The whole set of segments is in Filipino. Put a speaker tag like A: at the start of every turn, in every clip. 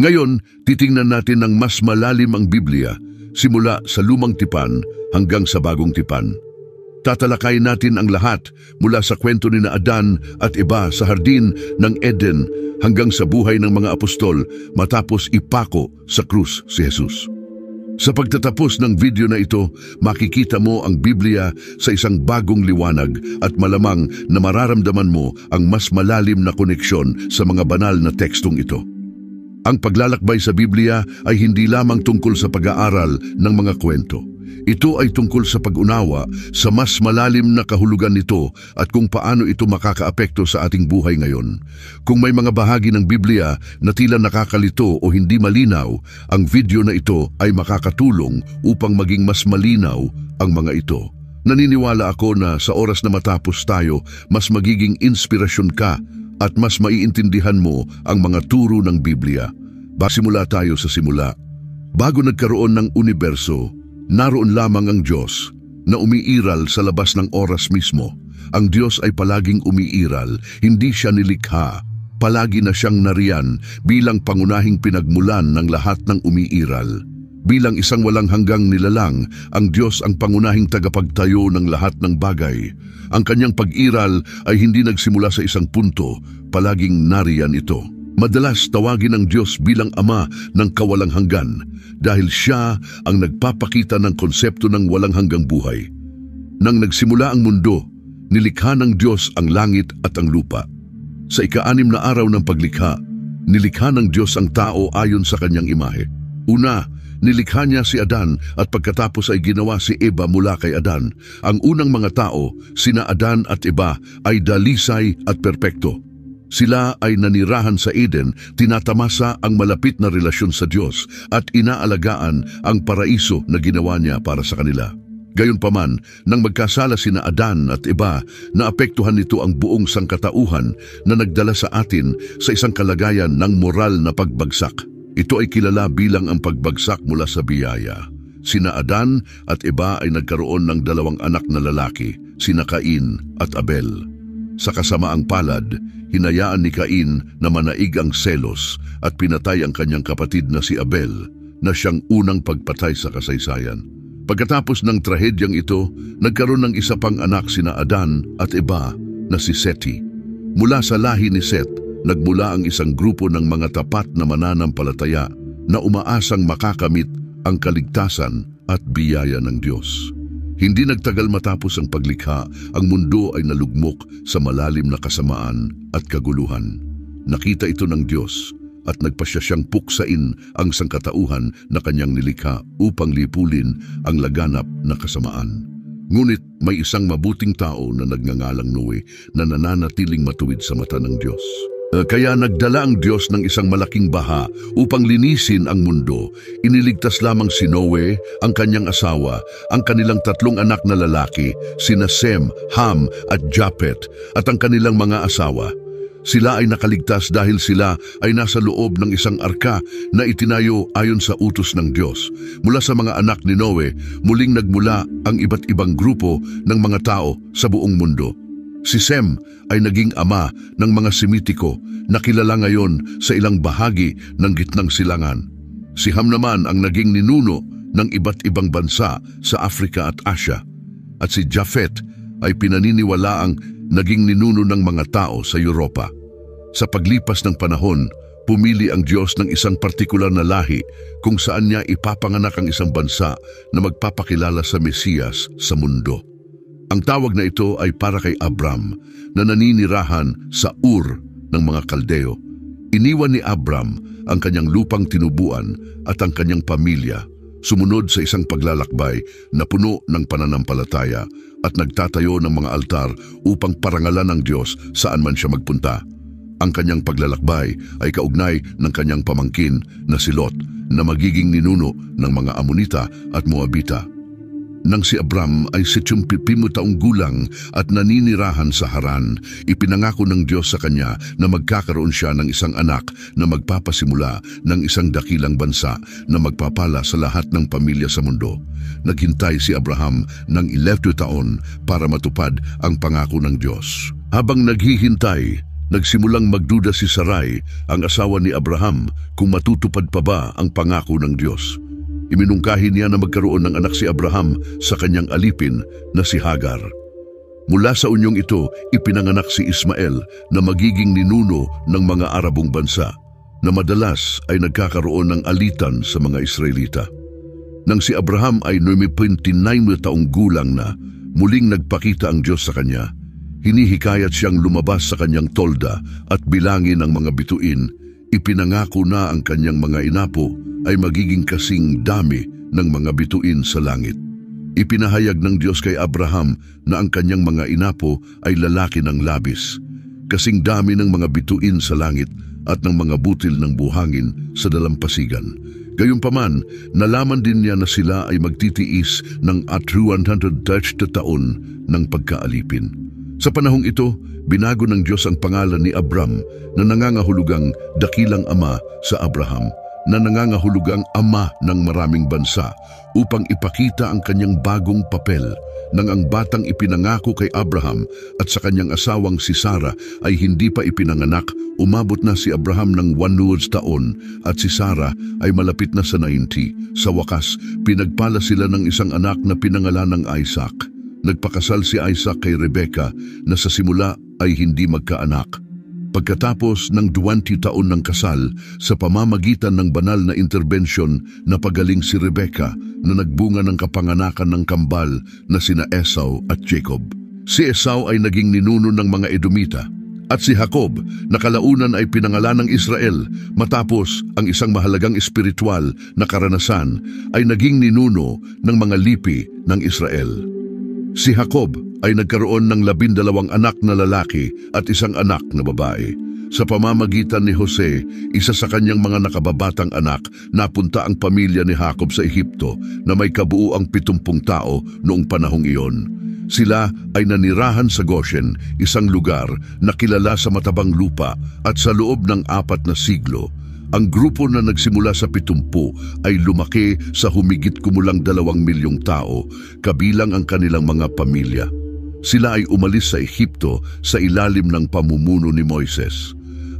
A: Ngayon, titingnan natin ng mas malalim ang Biblia, simula sa Lumang Tipan hanggang sa Bagong Tipan. Tatalakayin natin ang lahat mula sa kwento ni na Adan at Eva sa hardin ng Eden hanggang sa buhay ng mga apostol matapos ipako sa krus si Jesus. Sa pagtatapos ng video na ito, makikita mo ang Biblia sa isang bagong liwanag at malamang na mararamdaman mo ang mas malalim na koneksyon sa mga banal na tekstong ito. Ang paglalakbay sa Biblia ay hindi lamang tungkol sa pag-aaral ng mga kwento. Ito ay tungkol sa pag-unawa sa mas malalim na kahulugan nito at kung paano ito makakaapekto sa ating buhay ngayon. Kung may mga bahagi ng Biblia na tila nakakalito o hindi malinaw, ang video na ito ay makakatulong upang maging mas malinaw ang mga ito. Naniniwala ako na sa oras na matapos tayo, mas magiging inspirasyon ka at mas maiintindihan mo ang mga turo ng Biblia. Simula tayo sa simula. Bago nagkaroon ng universo, naroon lamang ang Diyos na umiiral sa labas ng oras mismo. Ang Diyos ay palaging umiiral, hindi siya nilikha. Palagi na siyang nariyan bilang pangunahing pinagmulan ng lahat ng umiiral. Bilang isang walang hanggang nilalang, ang Diyos ang pangunahing tagapagtayo ng lahat ng bagay. Ang kanyang pag-iral ay hindi nagsimula sa isang punto, palaging nariyan ito. Madalas tawagin ng Diyos bilang Ama ng kawalang hanggan dahil siya ang nagpapakita ng konsepto ng walang hanggang buhay. Nang nagsimula ang mundo, nilikha ng Diyos ang langit at ang lupa. Sa ika-6 na araw ng paglikha, nilikha ng Diyos ang tao ayon sa kanyang imahe. Una, nilikha niya si Adan at pagkatapos ay ginawa si Eva mula kay Adan. Ang unang mga tao, sina Adan at Eva, ay dalisay at perpekto. Sila ay nanirahan sa Eden, tinatamasa ang malapit na relasyon sa Diyos at inaalagaan ang paraiso na ginawa niya para sa kanila. Gayunpaman, nang magkasala sina Adan at Eva, naapektuhan nito ang buong sangkatauhan na nagdala sa atin sa isang kalagayan ng moral na pagbagsak. Ito ay kilala bilang ang pagbagsak mula sa biyaya. Sina Adan at Eva ay nagkaroon ng 2 anak na lalaki, sina Cain at Abel. Sa kasamaang palad, hinayaan ni Cain na manaig ang selos at pinatay ang kanyang kapatid na si Abel na siyang unang pagpatay sa kasaysayan. Pagkatapos ng trahedyang ito, nagkaroon ng isa pang anak sina Adan at Eva na si Seti. Mula sa lahi ni Set, nagmula ang isang grupo ng mga tapat na mananampalataya na umaasang makakamit ang kaligtasan at biyaya ng Diyos. Hindi nagtagal matapos ang paglikha, ang mundo ay nalugmok sa malalim na kasamaan at kaguluhan. Nakita ito ng Diyos at nagpasya siyang puksain ang sangkatauhan na kanyang nilikha upang lipulin ang laganap na kasamaan. Ngunit may isang mabuting tao na nagngangalang Noe na nananatiling matuwid sa mata ng Diyos. Kaya nagdala ang Diyos ng isang malaking baha upang linisin ang mundo. Iniligtas lamang si Noe, ang kanyang asawa, ang kanilang 3 anak na lalaki, sina Sem, Ham at Japet, at ang kanilang mga asawa. Sila ay nakaligtas dahil sila ay nasa loob ng isang arka na itinayo ayon sa utos ng Diyos. Mula sa mga anak ni Noe, muling nagmula ang iba't ibang grupo ng mga tao sa buong mundo. Si Sem ay naging ama ng mga Semitiko na kilala ngayon sa ilang bahagi ng Gitnang Silangan. Si Ham naman ang naging ninuno ng iba't ibang bansa sa Africa at Asia. At si Japhet ay pinaniniwalaang naging ninuno ng mga tao sa Europa. Sa paglipas ng panahon, pumili ang Diyos ng isang partikular na lahi kung saan niya ipapanganak ang isang bansa na magpapakilala sa Mesiyas sa mundo. Ang tawag na ito ay para kay Abram na naninirahan sa Ur ng mga Kaldeo. Iniwan ni Abram ang kanyang lupang tinubuan at ang kanyang pamilya, sumunod sa isang paglalakbay na puno ng pananampalataya at nagtatayo ng mga altar upang parangalan ng Diyos saan man siya magpunta. Ang kanyang paglalakbay ay kaugnay ng kanyang pamangkin na si Lot na magiging ninuno ng mga Amonita at Moabita. Nang si Abram ay 70 taong gulang at naninirahan sa Haran, ipinangako ng Diyos sa kanya na magkakaroon siya ng isang anak na magpapasimula ng isang dakilang bansa na magpapala sa lahat ng pamilya sa mundo. Naghintay si Abraham ng 11 taon para matupad ang pangako ng Diyos. Habang naghihintay, Nagsimulang magduda si Sarai, ang asawa ni Abraham, kung matutupad pa ba ang pangako ng Diyos. Iminungkahi niya na magkaroon ng anak si Abraham sa kanyang alipin na si Hagar. Mula sa unyong ito, ipinanganak si Ismael na magiging ninuno ng mga Arabong bansa, na madalas ay nagkakaroon ng alitan sa mga Israelita. Nang si Abraham ay 99 taong gulang na, muling nagpakita ang Diyos sa kanya. Hinihikayat siyang lumabas sa kanyang tolda at bilangin ang mga bituin. Ipinangako na ang kanyang mga inapo ay magiging kasing dami ng mga bituin sa langit. Ipinahayag ng Diyos kay Abraham na ang kanyang mga inapo ay lalaki ng labis, kasing dami ng mga bituin sa langit at ng mga butil ng buhangin sa dalampasigan. Gayunpaman, nalaman din niya na sila ay magtitiis ng 230 taon ng pagkaalipin. Sa panahong ito, binago ng Diyos ang pangalan ni Abram na nangangahulugang dakilang ama sa Abraham, na nangangahulugang ama ng maraming bansa, upang ipakita ang kanyang bagong papel nang ang batang ipinangako kay Abraham at sa kanyang asawang si Sarah ay hindi pa ipinanganak. Umabot na si Abraham ng 100 taon at si Sarah ay malapit na sa 90. Sa wakas, pinagpala sila ng isang anak na pinangalan ng Isaac. Nagpakasal si Isaac kay Rebecca na sa simula ay hindi magkaanak. Pagkatapos ng 20 taon ng kasal, sa pamamagitan ng banal na interbensyon, napagaling si Rebecca na nagbunga ng kapanganakan ng kambal na sina Esau at Jacob. Si Esau ay naging ninuno ng mga Edomita at si Jacob na kalaunan ay pinangalan ng Israel matapos ang isang mahalagang espiritual na karanasan ay naging ninuno ng mga lipi ng Israel. Si Jacob ay nagkaroon ng 12 anak na lalaki at isang anak na babae. Sa pamamagitan ni Jose, isa sa kanyang mga nakababatang anak, napunta ang pamilya ni Jacob sa Ehipto na may kabuuang 70 tao noong panahong iyon. Sila ay nanirahan sa Goshen, isang lugar na kilala sa matabang lupa, at sa loob ng 4 na siglo, ang grupo na nagsimula sa 70 ay lumaki sa humigit kumulang 2 milyong tao, kabilang ang kanilang mga pamilya. Sila ay umalis sa Ehipto sa ilalim ng pamumuno ni Moises.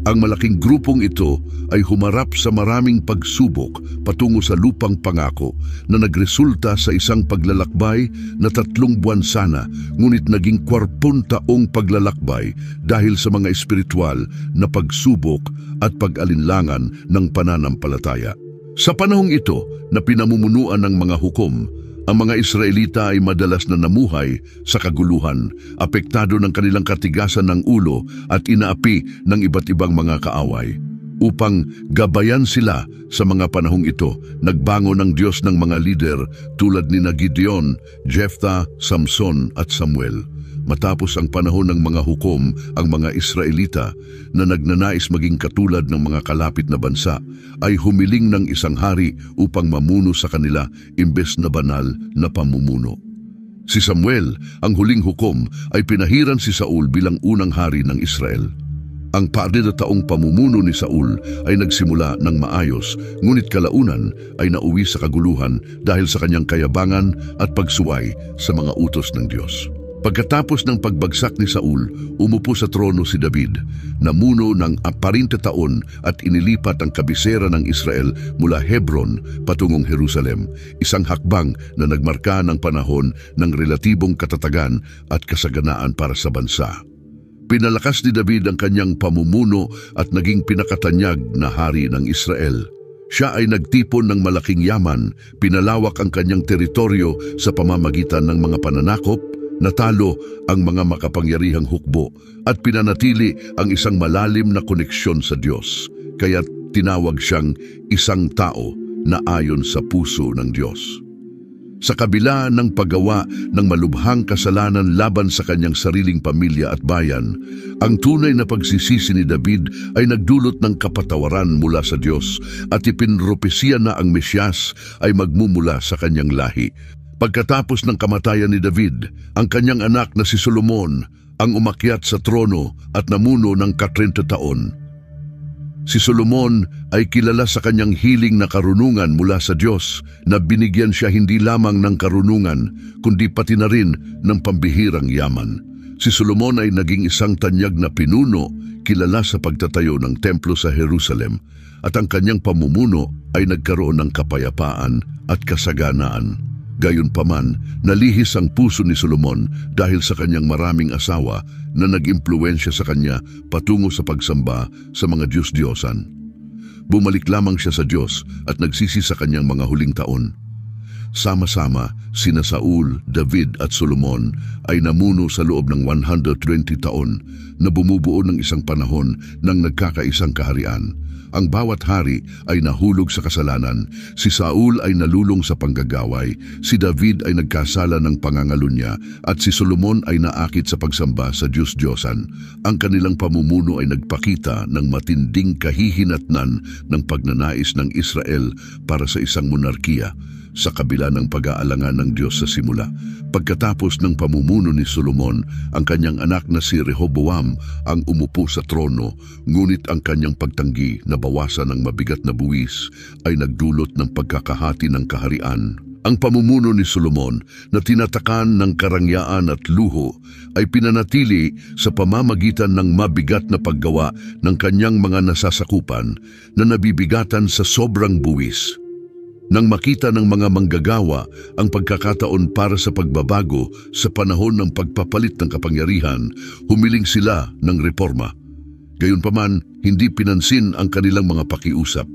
A: Ang malaking grupong ito ay humarap sa maraming pagsubok patungo sa lupang pangako na nagresulta sa isang paglalakbay na 3 buwan sana, ngunit naging 40 taong paglalakbay dahil sa mga espiritual na pagsubok at pag-alinlangan ng pananampalataya. Sa panahong ito na pinamumunuan ng mga hukom, ang mga Israelita ay madalas na namuhay sa kaguluhan, apektado ng kanilang katigasan ng ulo at inaapi ng iba't ibang mga kaaway. Upang gabayan sila sa mga panahong ito, nagbango ng Diyos ng mga lider tulad ni Gideon, Jephthah, Samson at Samuel. Matapos ang panahon ng mga hukom, ang mga Israelita na nagnanais maging katulad ng mga kalapit na bansa ay humiling ng isang hari upang mamuno sa kanila imbes na banal na pamumuno. Si Samuel, ang huling hukom, ay pinahiran si Saul bilang unang hari ng Israel. Ang 40 taong pamumuno ni Saul ay nagsimula ng maayos, ngunit kalaunan ay nauwi sa kaguluhan dahil sa kanyang kayabangan at pagsuway sa mga utos ng Diyos. Pagkatapos ng pagbagsak ni Saul, umupo sa trono si David, namuno ng 40 taon at inilipat ang kabisera ng Israel mula Hebron patungong Jerusalem, isang hakbang na nagmarka ng panahon ng relatibong katatagan at kasaganaan para sa bansa. Pinalakas ni David ang kanyang pamumuno at naging pinakatanyag na hari ng Israel. Siya ay nagtipon ng malaking yaman, pinalawak ang kanyang teritoryo sa pamamagitan ng mga pananakop, natalo ang mga makapangyarihang hukbo at pinanatili ang isang malalim na koneksyon sa Diyos. Kaya tinawag siyang isang tao na ayon sa puso ng Diyos. Sa kabila ng paggawa ng malubhang kasalanan laban sa kanyang sariling pamilya at bayan, ang tunay na pagsisisi ni David ay nagdulot ng kapatawaran mula sa Diyos at ipinropesya na ang Mesyas ay magmumula sa kanyang lahi. Pagkatapos ng kamatayan ni David, ang kanyang anak na si Solomon ang umakyat sa trono at namuno ng 30 taon. Si Solomon ay kilala sa kanyang hiling na karunungan mula sa Diyos na binigyan siya hindi lamang ng karunungan kundi pati na rin ng pambihirang yaman. Si Solomon ay naging isang tanyag na pinuno, kilala sa pagtatayo ng templo sa Jerusalem, at ang kanyang pamumuno ay nagkaroon ng kapayapaan at kasaganaan. Gayunpaman, nalihis ang puso ni Solomon dahil sa kanyang maraming asawa na nag-impluwensya sa kanya patungo sa pagsamba sa mga Diyos-Diyosan. Bumalik lamang siya sa Diyos at nagsisi sa kanyang mga huling taon. Sama-sama, sina Saul, David at Solomon ay namuno sa loob ng 120 taon na bumubuo ng isang panahon ng nagkakaisang kaharian. Ang bawat hari ay nahulog sa kasalanan. Si Saul ay nalulong sa panggagaway, si David ay nagkasala ng pangangalunya, at si Solomon ay naakit sa pagsamba sa Diyos-Diyosan. Ang kanilang pamumuno ay nagpakita ng matinding kahihinatnan ng pagnanais ng Israel para sa isang monarkiya, sa kabila ng pag-aalangan ng Diyos sa simula. Pagkatapos ng pamumuno ni Solomon, ang kanyang anak na si Rehoboam ang umupo sa trono, ngunit ang kanyang pagtanggi na bawasan ng mabigat na buwis ay nagdulot ng pagkakahati ng kaharian. Ang pamumuno ni Solomon na tinatakan ng karangyaan at luho ay pinanatili sa pamamagitan ng mabigat na paggawa ng kanyang mga nasasakupan na nabibigatan sa sobrang buwis. Nang makita ng mga manggagawa ang pagkakataon para sa pagbabago sa panahon ng pagpapalit ng kapangyarihan, humiling sila ng reforma. Gayunpaman, hindi pinansin ang kanilang mga pakiusap.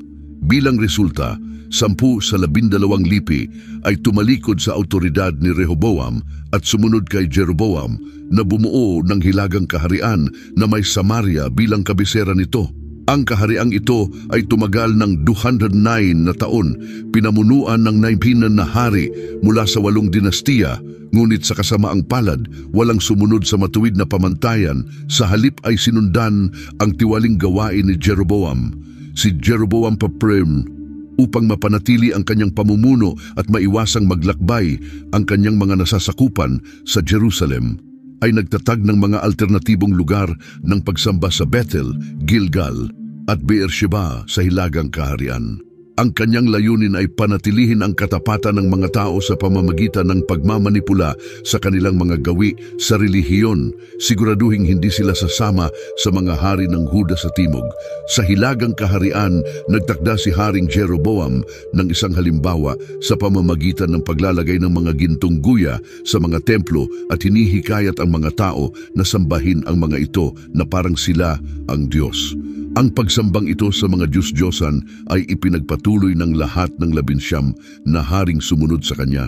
A: Bilang resulta, 10 sa 12 lipi ay tumalikod sa autoridad ni Rehoboam at sumunod kay Jeroboam na bumuo ng hilagang kaharian na may Samaria bilang kabisera nito. Ang kahariang ito ay tumagal ng 209 na taon, pinamunuan ng 19 na hari mula sa 8 dinastiya, ngunit sa kasamaang palad, walang sumunod sa matuwid na pamantayan, sa halip ay sinundan ang tiwaling gawain ni Jeroboam. Si Jeroboam paprem upang mapanatili ang kanyang pamumuno at maiwasang maglakbay ang kanyang mga nasasakupan sa Jerusalem, ay nagtatag ng mga alternatibong lugar ng pagsamba sa Bethel, Gilgal at Beersheba sa hilagang kaharian. Ang kanyang layunin ay panatilihin ang katapatan ng mga tao sa pamamagitan ng pagmamanipula sa kanilang mga gawi sa relihiyon, siguraduhing hindi sila sasama sa mga hari ng Huda sa timog. Sa hilagang kaharian, nagtakda si Haring Jeroboam ng isang halimbawa sa pamamagitan ng paglalagay ng mga gintong guya sa mga templo at hinihikayat ang mga tao na sambahin ang mga ito na parang sila ang Diyos. Ang pagsambang ito sa mga Diyos-Diyosan ay ipinagpatuloy ng lahat ng 19 na haring sumunod sa kanya.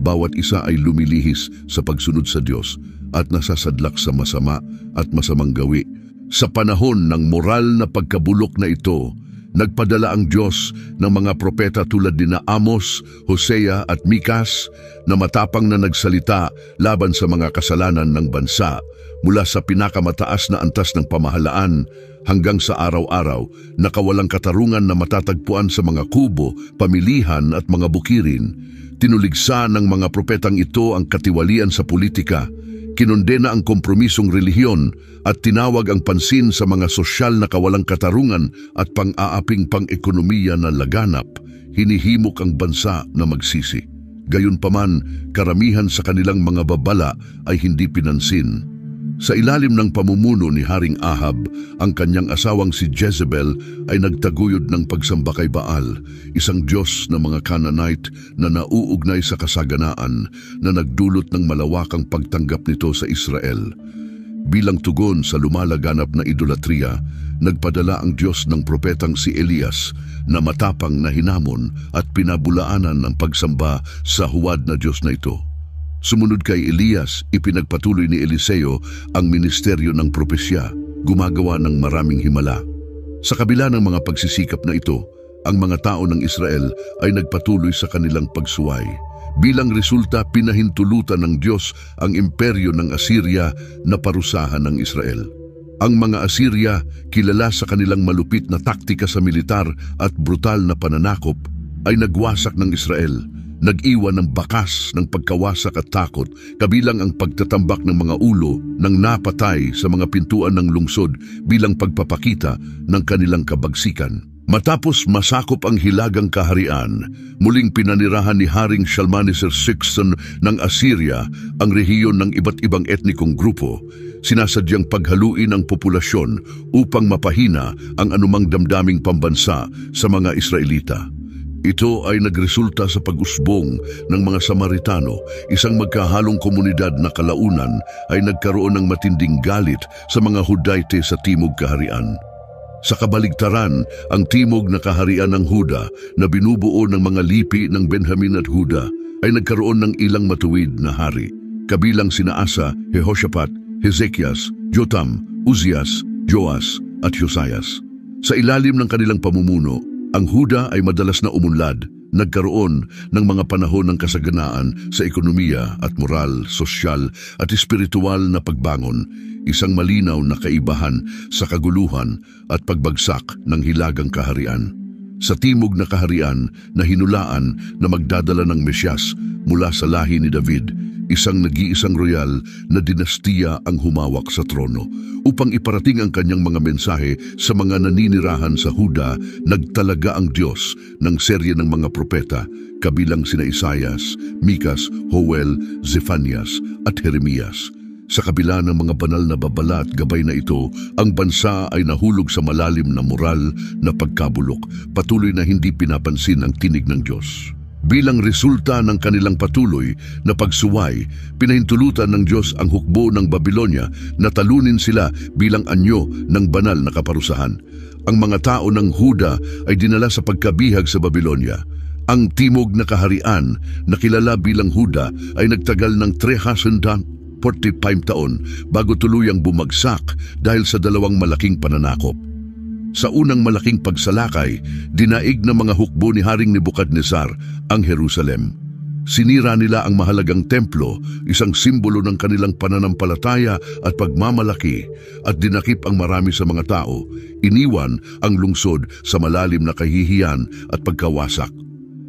A: Bawat isa ay lumilihis sa pagsunod sa Diyos at nasasadlak sa masama at masamang gawi. Sa panahon ng moral na pagkabulok na ito, nagpadala ang Diyos ng mga propeta tulad ni Amos, Hosea at Mikas na matapang na nagsalita laban sa mga kasalanan ng bansa, mula sa pinakamataas na antas ng pamahalaan hanggang sa araw-araw na kawalang katarungan na matatagpuan sa mga kubo, pamilihan at mga bukirin. Tinuligsa ng mga propetang ito ang katiwalian sa politika, kinondena ang kompromisong relihiyon at tinawag ang pansin sa mga sosyal na kawalang katarungan at pang-aaping pang-ekonomiya na laganap. Hinihimok ang bansa na magsisi. Gayunpaman, karamihan sa kanilang mga babala ay hindi pinansin. Sa ilalim ng pamumuno ni Haring Ahab, ang kanyang asawang si Jezebel ay nagtaguyod ng pagsamba kay Baal, isang Diyos ng mga Canaanite na nauugnay sa kasaganaan na nagdulot ng malawakang pagtanggap nito sa Israel. Bilang tugon sa lumalaganap na idolatriya, nagpadala ang Diyos ng propetang si Elias na matapang na hinamon at pinabulaanan ng pagsamba sa huwad na Diyos na ito. Sumunod kay Elias, ipinagpatuloy ni Eliseo ang ministeryo ng propesya, gumagawa ng maraming himala. Sa kabila ng mga pagsisikap na ito, ang mga tao ng Israel ay nagpatuloy sa kanilang pagsuway. Bilang resulta, pinahintulutan ng Diyos ang imperyo ng Assyria na parusahan ng Israel. Ang mga Assyria, kilala sa kanilang malupit na taktika sa militar at brutal na pananakop, ay nagwasak ng Israel. Nag-iwan ng bakas ng pagkawasak at takot, kabilang ang pagtatambak ng mga ulo ng napatay sa mga pintuan ng lungsod bilang pagpapakita ng kanilang kabagsikan. Matapos masakop ang Hilagang Kaharian, muling pinanirahan ni Haring Shalmaneser VI ng Assyria ang rehiyon ng iba't ibang etnikong grupo, sinasadyang paghaluin ang populasyon upang mapahina ang anumang damdaming pambansa sa mga Israelita. Ito ay nagresulta sa pag-usbong ng mga Samaritano, isang magkahalong komunidad na kalaunan ay nagkaroon ng matinding galit sa mga Hudayte sa Timog Kaharian. Sa kabaligtaran, ang Timog na Kaharian ng Huda na binubuo ng mga lipi ng Benjamin at Huda ay nagkaroon ng ilang matuwid na hari, kabilang sina Asa, Jehoshaphat, Hezekias, Jotam, Uzias, Joas at Josias. Sa ilalim ng kanilang pamumuno, ang Huda ay madalas na umunlad, nagkaroon ng mga panahon ng kasaganaan sa ekonomiya at moral, sosyal at espiritual na pagbangon, isang malinaw na kaibahan sa kaguluhan at pagbagsak ng Hilagang Kaharian. Sa Timog na Kaharian na hinulaan na magdadala ng Mesyas mula sa lahi ni David, isang nag-iisang royal na dinastiya ang humawak sa trono. Upang iparating ang kanyang mga mensahe sa mga naninirahan sa Huda, nagtalaga ang Diyos ng serye ng mga propeta, kabilang sina Isaias, Mikas, Joel, Zephanias at Jeremias. Sa kabila ng mga banal na babala at gabay na ito, ang bansa ay nahulog sa malalim na moral na pagkabulok, patuloy na hindi pinapansin ang tinig ng Diyos. Bilang resulta ng kanilang patuloy na pagsuway, pinahintulutan ng Diyos ang hukbo ng Babilonya na talunin sila bilang anyo ng banal na kaparusahan. Ang mga tao ng Huda ay dinala sa pagkabihag sa Babilonya. Ang Timog na Kaharian na kilala bilang Huda ay nagtagal ng 345 taon bago tuluyang bumagsak dahil sa dalawang malaking pananakop. Sa unang malaking pagsalakay, dinaig ng mga hukbo ni Haring Nebukadnesar ang Jerusalem. Sinira nila ang mahalagang templo, isang simbolo ng kanilang pananampalataya at pagmamalaki, at dinakip ang marami sa mga tao. Iniwan ang lungsod sa malalim na kahihiyan at pagkawasak.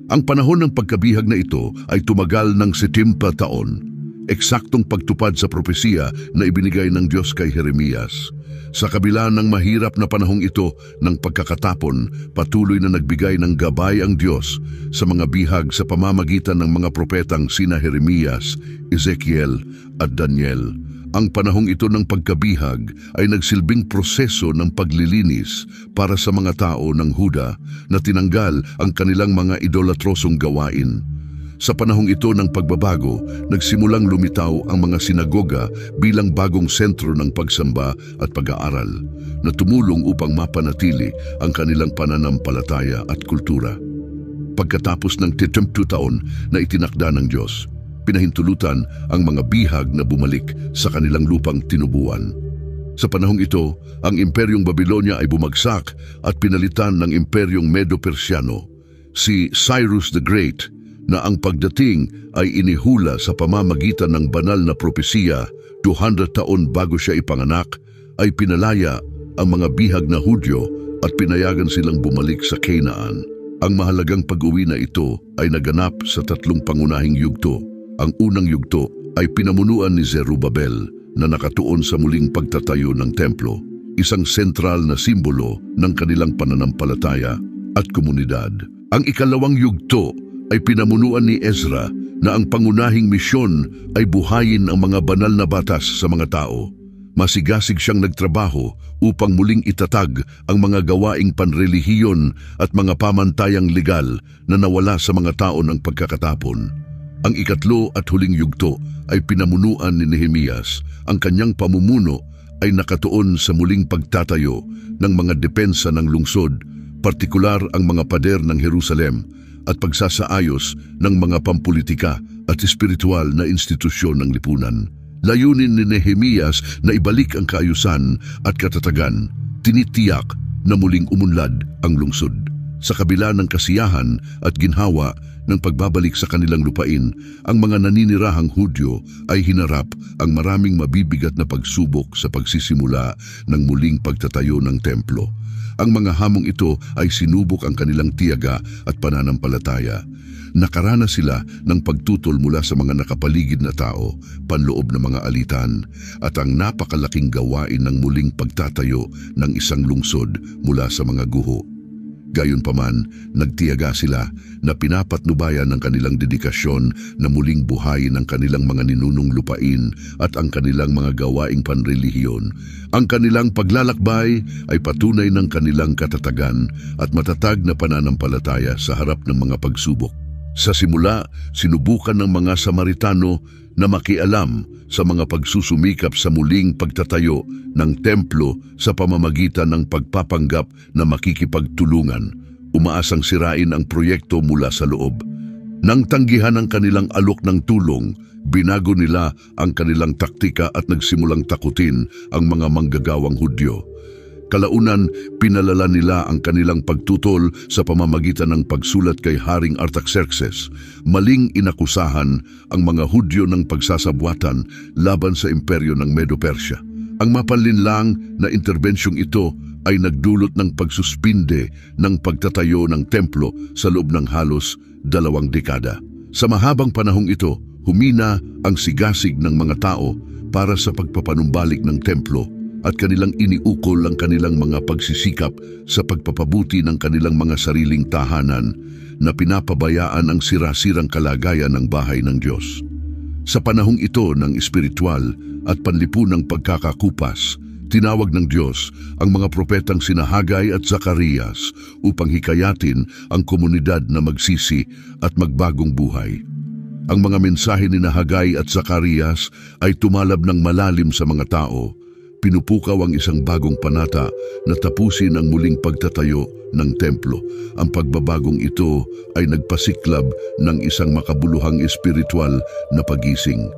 A: Ang panahon ng pagkabihag na ito ay tumagal ng 70 taon, eksaktong pagtupad sa propesiya na ibinigay ng Diyos kay Jeremias. Sa kabila ng mahirap na panahong ito ng pagkakatapon, patuloy na nagbigay ng gabay ang Diyos sa mga bihag sa pamamagitan ng mga propetang sina Jeremias, Ezekiel at Daniel. Ang panahong ito ng pagkabihag ay nagsilbing proseso ng paglilinis para sa mga tao ng Huda na tinanggal ang kanilang mga idolatrosong gawain. Sa panahong ito ng pagbabago, nagsimulang lumitaw ang mga sinagoga bilang bagong sentro ng pagsamba at pag-aaral na tumulong upang mapanatili ang kanilang pananampalataya at kultura. Pagkatapos ng 70 taon na itinakda ng Diyos, pinahintulutan ang mga bihag na bumalik sa kanilang lupang tinubuan. Sa panahong ito, ang Imperyong Babilonya ay bumagsak at pinalitan ng Imperyong Medo-Persiano, si Cyrus the Great, na ang pagdating ay inihula sa pamamagitan ng banal na propesiya 200 taon bago siya ipanganak, ay pinalaya ang mga bihag na Hudyo at pinayagan silang bumalik sa Canaan. Ang mahalagang pag-uwi na ito ay naganap sa 3 pangunahing yugto. Ang unang yugto ay pinamunuan ni Zerubabel na nakatuon sa muling pagtatayo ng templo, isang sentral na simbolo ng kanilang pananampalataya at komunidad. Ang ikalawang yugto ay pinamunuan ni Ezra na ang pangunahing misyon ay buhayin ang mga banal na batas sa mga tao. Masigasig siyang nagtrabaho upang muling itatag ang mga gawaing panrelihiyon at mga pamantayang legal na nawala sa mga tao ng pagkakatapon. Ang ikatlo at huling yugto ay pinamunuan ni Nehemias. Ang kanyang pamumuno ay nakatuon sa muling pagtatayo ng mga depensa ng lungsod, partikular ang mga pader ng Jerusalem, at pagsasaayos ng mga pampulitika at espiritual na institusyon ng lipunan. Layunin ni Nehemias na ibalik ang kaayusan at katatagan, tinitiyak na muling umunlad ang lungsod. Sa kabila ng kasiyahan at ginhawa ng pagbabalik sa kanilang lupain, ang mga naninirahang Hudyo ay hinarap ang maraming mabibigat na pagsubok sa pagsisimula ng muling pagtatayo ng templo. Ang mga hamong ito ay sinubok ang kanilang tiyaga at pananampalataya. Nakaranas sila ng pagtutol mula sa mga nakapaligid na tao, panloob na mga alitan, at ang napakalaking gawain ng muling pagtatayo ng isang lungsod mula sa mga guho. Gayunpaman, nagtiyaga sila na pinapatnubayan ng kanilang dedikasyon na muling buhayin ang kanilang mga ninunong lupain at ang kanilang mga gawaing panrelihiyon. Ang kanilang paglalakbay ay patunay ng kanilang katatagan at matatag na pananampalataya sa harap ng mga pagsubok. Sa simula, sinubukan ng mga Samaritano na makialam sa mga pagsusumikap sa muling pagtatayo ng templo sa pamamagitan ng pagpapanggap na makikipagtulungan. Umaasang sirain ang proyekto mula sa loob. Nang tanggihan ang kanilang alok ng tulong, binago nila ang kanilang taktika at nagsimulang takutin ang mga manggagawang Hudyo. Kalaunan, pinalala nila ang kanilang pagtutol sa pamamagitan ng pagsulat kay Haring Artaxerxes. Maling inakusahan ang mga Hudyo ng pagsasabwatan laban sa imperyo ng Medo-Persya. Ang mapanlinlang na interbensyong ito ay nagdulot ng pagsuspinde ng pagtatayo ng templo sa loob ng halos 2 dekada. Sa mahabang panahong ito, humina ang sigasig ng mga tao para sa pagpapanumbalik ng templo at kanilang iniukol ang kanilang mga pagsisikap sa pagpapabuti ng kanilang mga sariling tahanan na pinapabayaan ang sirasirang kalagayan ng bahay ng Diyos. Sa panahong ito ng espiritual at panlipunang pagkakakupas, tinawag ng Diyos ang mga propetang sina Hagay at Zacarias upang hikayatin ang komunidad na magsisi at magbagong buhay. Ang mga mensahe ni Hagay at Zacarias ay tumalab ng malalim sa mga tao. Pinupukaw ang isang bagong panata na tapusin ang muling pagtatayo ng templo. Ang pagbabagong ito ay nagpasiklab ng isang makabuluhang espiritual na pagising.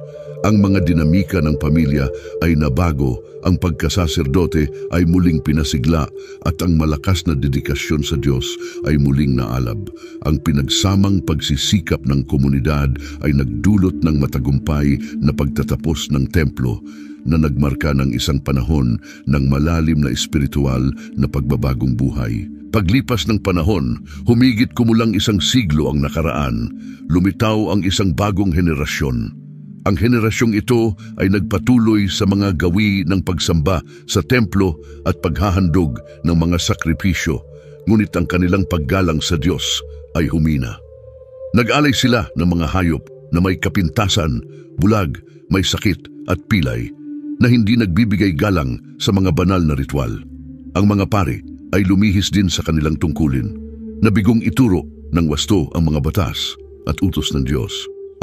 A: Ang mga dinamika ng pamilya ay nabago, ang pagkasaserdote ay muling pinasigla at ang malakas na dedikasyon sa Diyos ay muling naalab. Ang pinagsamang pagsisikap ng komunidad ay nagdulot ng matagumpay na pagtatapos ng templo na nagmarka ng isang panahon ng malalim na espiritual na pagbabagong buhay. Paglipas ng panahon, humigit kumulang 1 siglo ang nakaraan, lumitaw ang isang bagong henerasyon. Ang henerasyong ito ay nagpatuloy sa mga gawi ng pagsamba sa templo at paghahandog ng mga sakripisyo, ngunit ang kanilang paggalang sa Diyos ay humina. Nag-alay sila ng mga hayop na may kapintasan, bulag, may sakit at pilay, na hindi nagbibigay galang sa mga banal na ritual. Ang mga pari ay lumihis din sa kanilang tungkulin, na bigong ituro ng wasto ang mga batas at utos ng Diyos.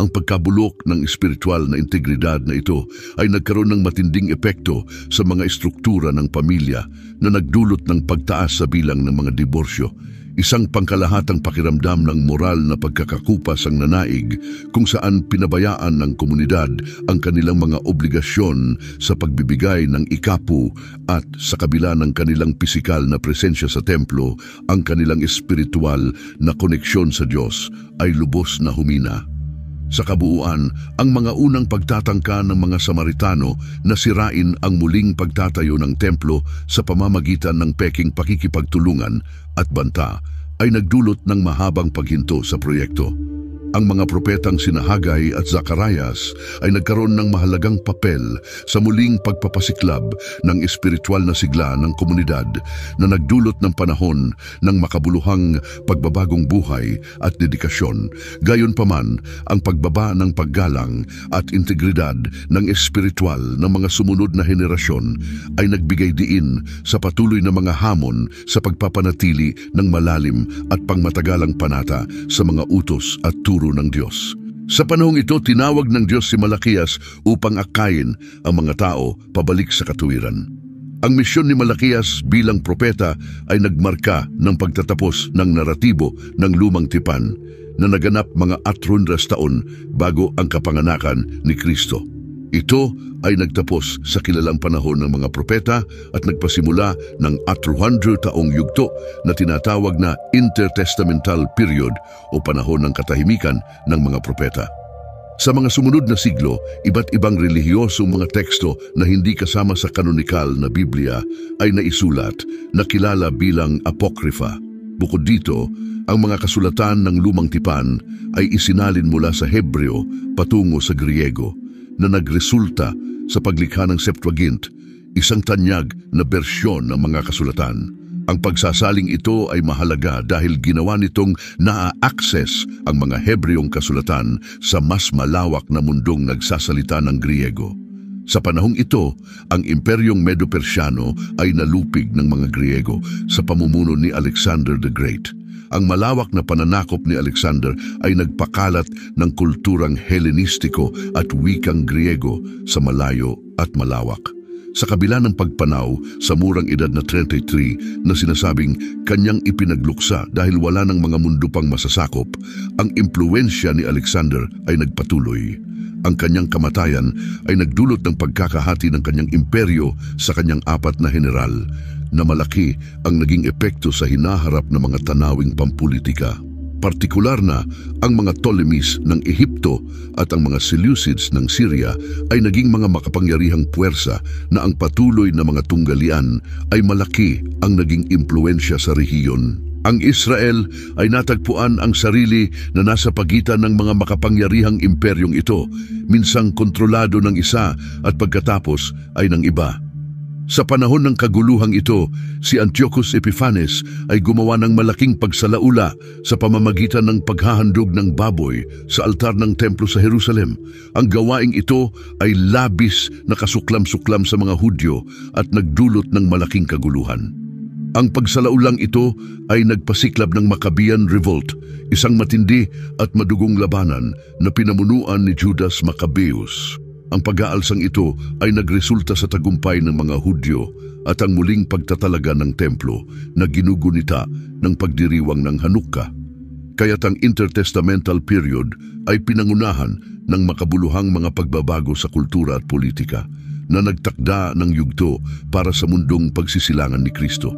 A: Ang pagkabulok ng espiritual na integridad na ito ay nagkaroon ng matinding epekto sa mga estruktura ng pamilya na nagdulot ng pagtaas sa bilang ng mga diborsyo. Isang pangkalahatang pakiramdam ng moral na pagkakakupas ang nanaig kung saan pinabayaan ng komunidad ang kanilang mga obligasyon sa pagbibigay ng ikapu at sa kabila ng kanilang pisikal na presensya sa templo, ang kanilang espiritual na koneksyon sa Diyos ay lubos na humina. Sa kabuuan, ang mga unang pagtatangka ng mga Samaritano na sirain ang muling pagtatayo ng templo sa pamamagitan ng peking pakikipagtulungan at banta ay nagdulot ng mahabang paghinto sa proyekto. Ang mga propetang sina Hagay at Zacarias ay nagkaroon ng mahalagang papel sa muling pagpapasiklab ng espiritual na sigla ng komunidad na nagdulot ng panahon ng makabuluhang pagbabagong buhay at dedikasyon. Gayunpaman, ang pagbaba ng paggalang at integridad ng espiritual ng mga sumunod na henerasyon ay nagbigay diin sa patuloy na mga hamon sa pagpapanatili ng malalim at pangmatagalang panata sa mga utos at turo ng Diyos. Sa panahong ito, tinawag ng Diyos si Malakias upang akayin ang mga tao pabalik sa katuwiran. Ang misyon ni Malakias bilang propeta ay nagmarka ng pagtatapos ng naratibo ng lumang tipan na naganap mga 800 taon bago ang kapanganakan ni Kristo. Ito ay nagtapos sa kilalang panahon ng mga propeta at nagpasimula ng 400 taong yugto na tinatawag na intertestamental period o panahon ng katahimikan ng mga propeta. Sa mga sumunod na siglo, iba't ibang relihiyosong mga teksto na hindi kasama sa kanonikal na Biblia ay naisulat na kilala bilang apokrifa. Bukod dito, ang mga kasulatan ng lumang tipan ay isinalin mula sa Hebreo patungo sa Griego, na nagresulta sa paglikha ng Septuagint, isang tanyag na bersyon ng mga kasulatan. Ang pagsasaling ito ay mahalaga dahil ginawa nitong naa-access ang mga Hebreyong kasulatan sa mas malawak na mundong nagsasalita ng Griego. Sa panahong ito, ang Imperyong Medo-Persiano ay nalupig ng mga Griego sa pamumuno ni Alexander the Great. Ang malawak na pananakop ni Alexander ay nagpakalat ng kulturang Hellenistiko at wikang Griego sa malayo at malawak. Sa kabila ng pagpanaw sa murang edad na 33 na sinasabing kanyang ipinagluksa dahil wala ng mga mundo pang masasakop, ang impluensya ni Alexander ay nagpatuloy. Ang kanyang kamatayan ay nagdulot ng pagkakahati ng kanyang imperyo sa kanyang 4 na general, na malaki ang naging epekto sa hinaharap ng mga tanawing pampulitika. Partikular na ang mga Ptolemies ng Ehipto at ang mga Seleucids ng Syria ay naging mga makapangyarihang puwersa na ang patuloy na mga tunggalian ay malaki ang naging impluensya sa rehiyon. Ang Israel ay natagpuan ang sarili na nasa pagitan ng mga makapangyarihang imperyong ito, minsang kontrolado ng isa at pagkatapos ay ng iba. Sa panahon ng kaguluhang ito, si Antiochus Epiphanes ay gumawa ng malaking pagsalaula sa pamamagitan ng paghahandog ng baboy sa altar ng templo sa Jerusalem. Ang gawaing ito ay labis na kasuklam-suklam sa mga Hudyo at nagdulot ng malaking kaguluhan. Ang pagsalaulang ito ay nagpasiklab ng Maccabean Revolt, isang matindi at madugong labanan na pinamunuan ni Judas Maccabeus. Ang pag-aalsang ito ay nagresulta sa tagumpay ng mga Hudyo at ang muling pagtatalaga ng templo na ginugunita ng pagdiriwang ng Hanukkah. Kaya't ang intertestamental period ay pinangunahan ng makabuluhang mga pagbabago sa kultura at politika na nagtakda ng yugto para sa mundong pagsisilangan ni Kristo.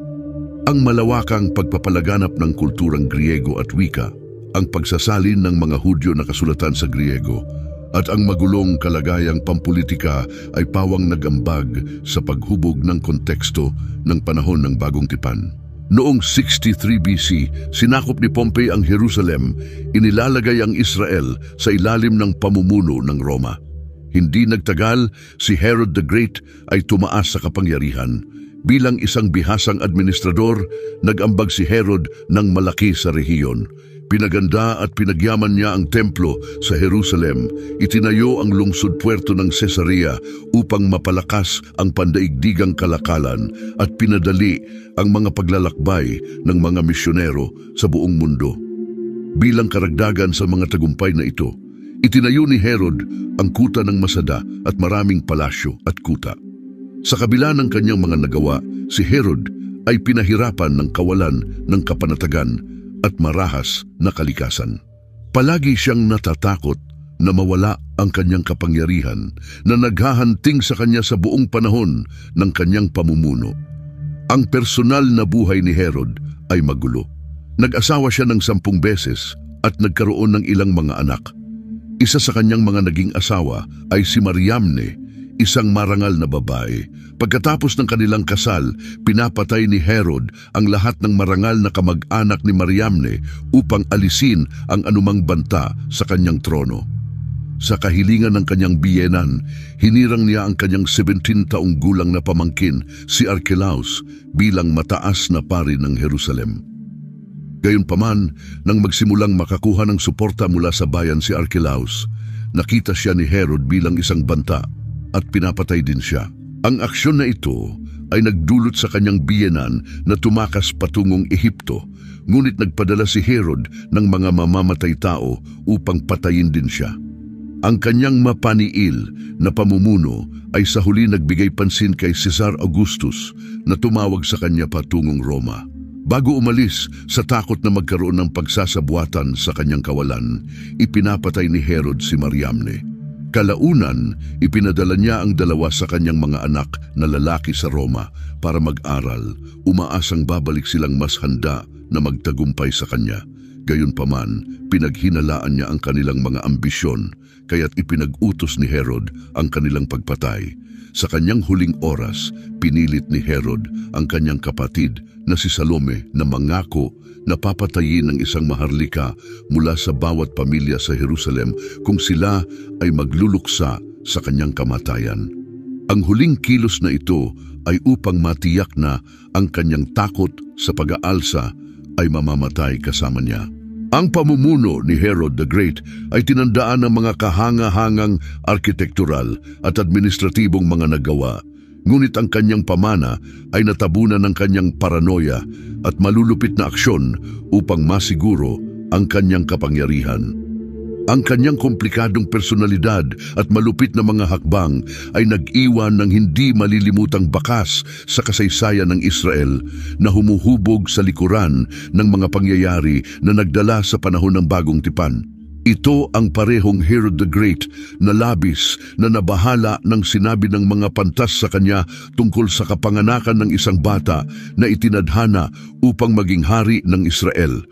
A: Ang malawakang pagpapalaganap ng kulturang Griego at wika, ang pagsasalin ng mga Hudyo na kasulatan sa Griego, at ang magulong kalagayang pampulitika ay pawang nagambag sa paghubog ng konteksto ng panahon ng Bagong Tipan. Noong 63 BC, sinakop ni Pompey ang Jerusalem, inilalagay ang Israel sa ilalim ng pamumuno ng Roma. Hindi nagtagal, si Herod the Great ay tumaas sa kapangyarihan. Bilang isang bihasang administrador, nag-ambag si Herod ng malaki sa rehiyon. Pinaganda at pinagyaman niya ang templo sa Jerusalem. Itinayo ang lungsod puerto ng Caesarea upang mapalakas ang pandaigdigang kalakalan at pinadali ang mga paglalakbay ng mga misyonero sa buong mundo. Bilang karagdagan sa mga tagumpay na ito, itinayo ni Herod ang kuta ng Masada at maraming palasyo at kuta. Sa kabila ng kanyang mga nagawa, si Herod ay pinahirapan ng kawalan ng kapanatagan at marahas na kalikasan. Palagi siyang natatakot na mawala ang kanyang kapangyarihan na naghahanting sa kanya sa buong panahon ng kanyang pamumuno. Ang personal na buhay ni Herod ay magulo. Nag-asawa siya ng 10 beses at nagkaroon ng ilang mga anak. Isa sa kanyang mga naging asawa ay si Mariamne, isang marangal na babae. Pagkatapos ng kanilang kasal, pinapatay ni Herod ang lahat ng marangal na kamag-anak ni Mariamne upang alisin ang anumang banta sa kanyang trono. Sa kahilingan ng kanyang biyenan, hinirang niya ang kanyang 17 taong gulang na pamangkin, si Archelaus, bilang mataas na pari ng Jerusalem. Gayunpaman, nang magsimulang makakuha ng suporta mula sa bayan si Archelaus, nakita siya ni Herod bilang isang banta at pinapatay din siya. Ang aksyon na ito ay nagdulot sa kanyang biyenan na tumakas patungong Ehipto, ngunit nagpadala si Herod ng mga mamamatay tao upang patayin din siya. Ang kanyang mapaniil na pamumuno ay sa huli nagbigay pansin kay Cesar Augustus na tumawag sa kanya patungong Roma. Bago umalis, sa takot na magkaroon ng pagsasabuatan sa kanyang kawalan, ipinapatay ni Herod si Mariamne. Kalaunan, ipinadala niya ang 2 sa kanyang mga anak na lalaki sa Roma para mag-aral, umaasang babalik silang mas handa na magtagumpay sa kanya. Gayunpaman, pinaghinalaan niya ang kanilang mga ambisyon, kaya't ipinag-utos ni Herod ang kanilang pagpatay. Sa kanyang huling oras, pinilit ni Herod ang kanyang kapatid na si Salome na mangako na papatayin ng isang maharlika mula sa bawat pamilya sa Jerusalem kung sila ay magluluksa sa kanyang kamatayan. Ang huling kilos na ito ay upang matiyak na ang kanyang takot sa pag-aalsa ay mamamatay kasama niya. Ang pamumuno ni Herod the Great ay tinandaan ng mga kahanga-hangang arkitektural at administratibong mga nagawa. Ngunit ang kanyang pamana ay natabunan ng kanyang paranoia at malulupit na aksyon upang masiguro ang kanyang kapangyarihan. Ang kanyang komplikadong personalidad at malupit na mga hakbang ay nag-iwan ng hindi malilimutang bakas sa kasaysayan ng Israel na humuhubog sa likuran ng mga pangyayari na nagdala sa panahon ng Bagong Tipan. Ito ang parehong Herod the Great na labis na nabahala ng sinabi ng mga pantas sa kanya tungkol sa kapanganakan ng isang bata na itinadhana upang maging hari ng Israel.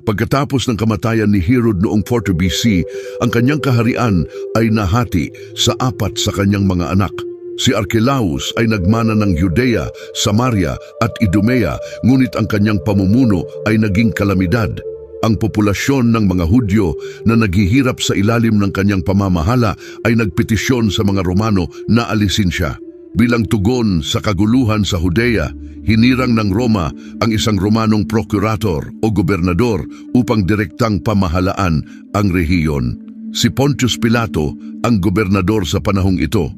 A: Pagkatapos ng kamatayan ni Herod noong 40 BC, ang kanyang kaharian ay nahati sa 4 sa kanyang mga anak. Si Archelaus ay nagmana ng Judea, Samaria at Idumea, ngunit ang kanyang pamumuno ay naging kalamidad. Ang populasyon ng mga Hudyo na naghihirap sa ilalim ng kanyang pamamahala ay nagpetisyon sa mga Romano na alisin siya. Bilang tugon sa kaguluhan sa Judea, hinirang ng Roma ang isang Romanong prokurator o gobernador upang direktang pamahalaan ang rehiyon. Si Pontius Pilato ang gobernador sa panahong ito,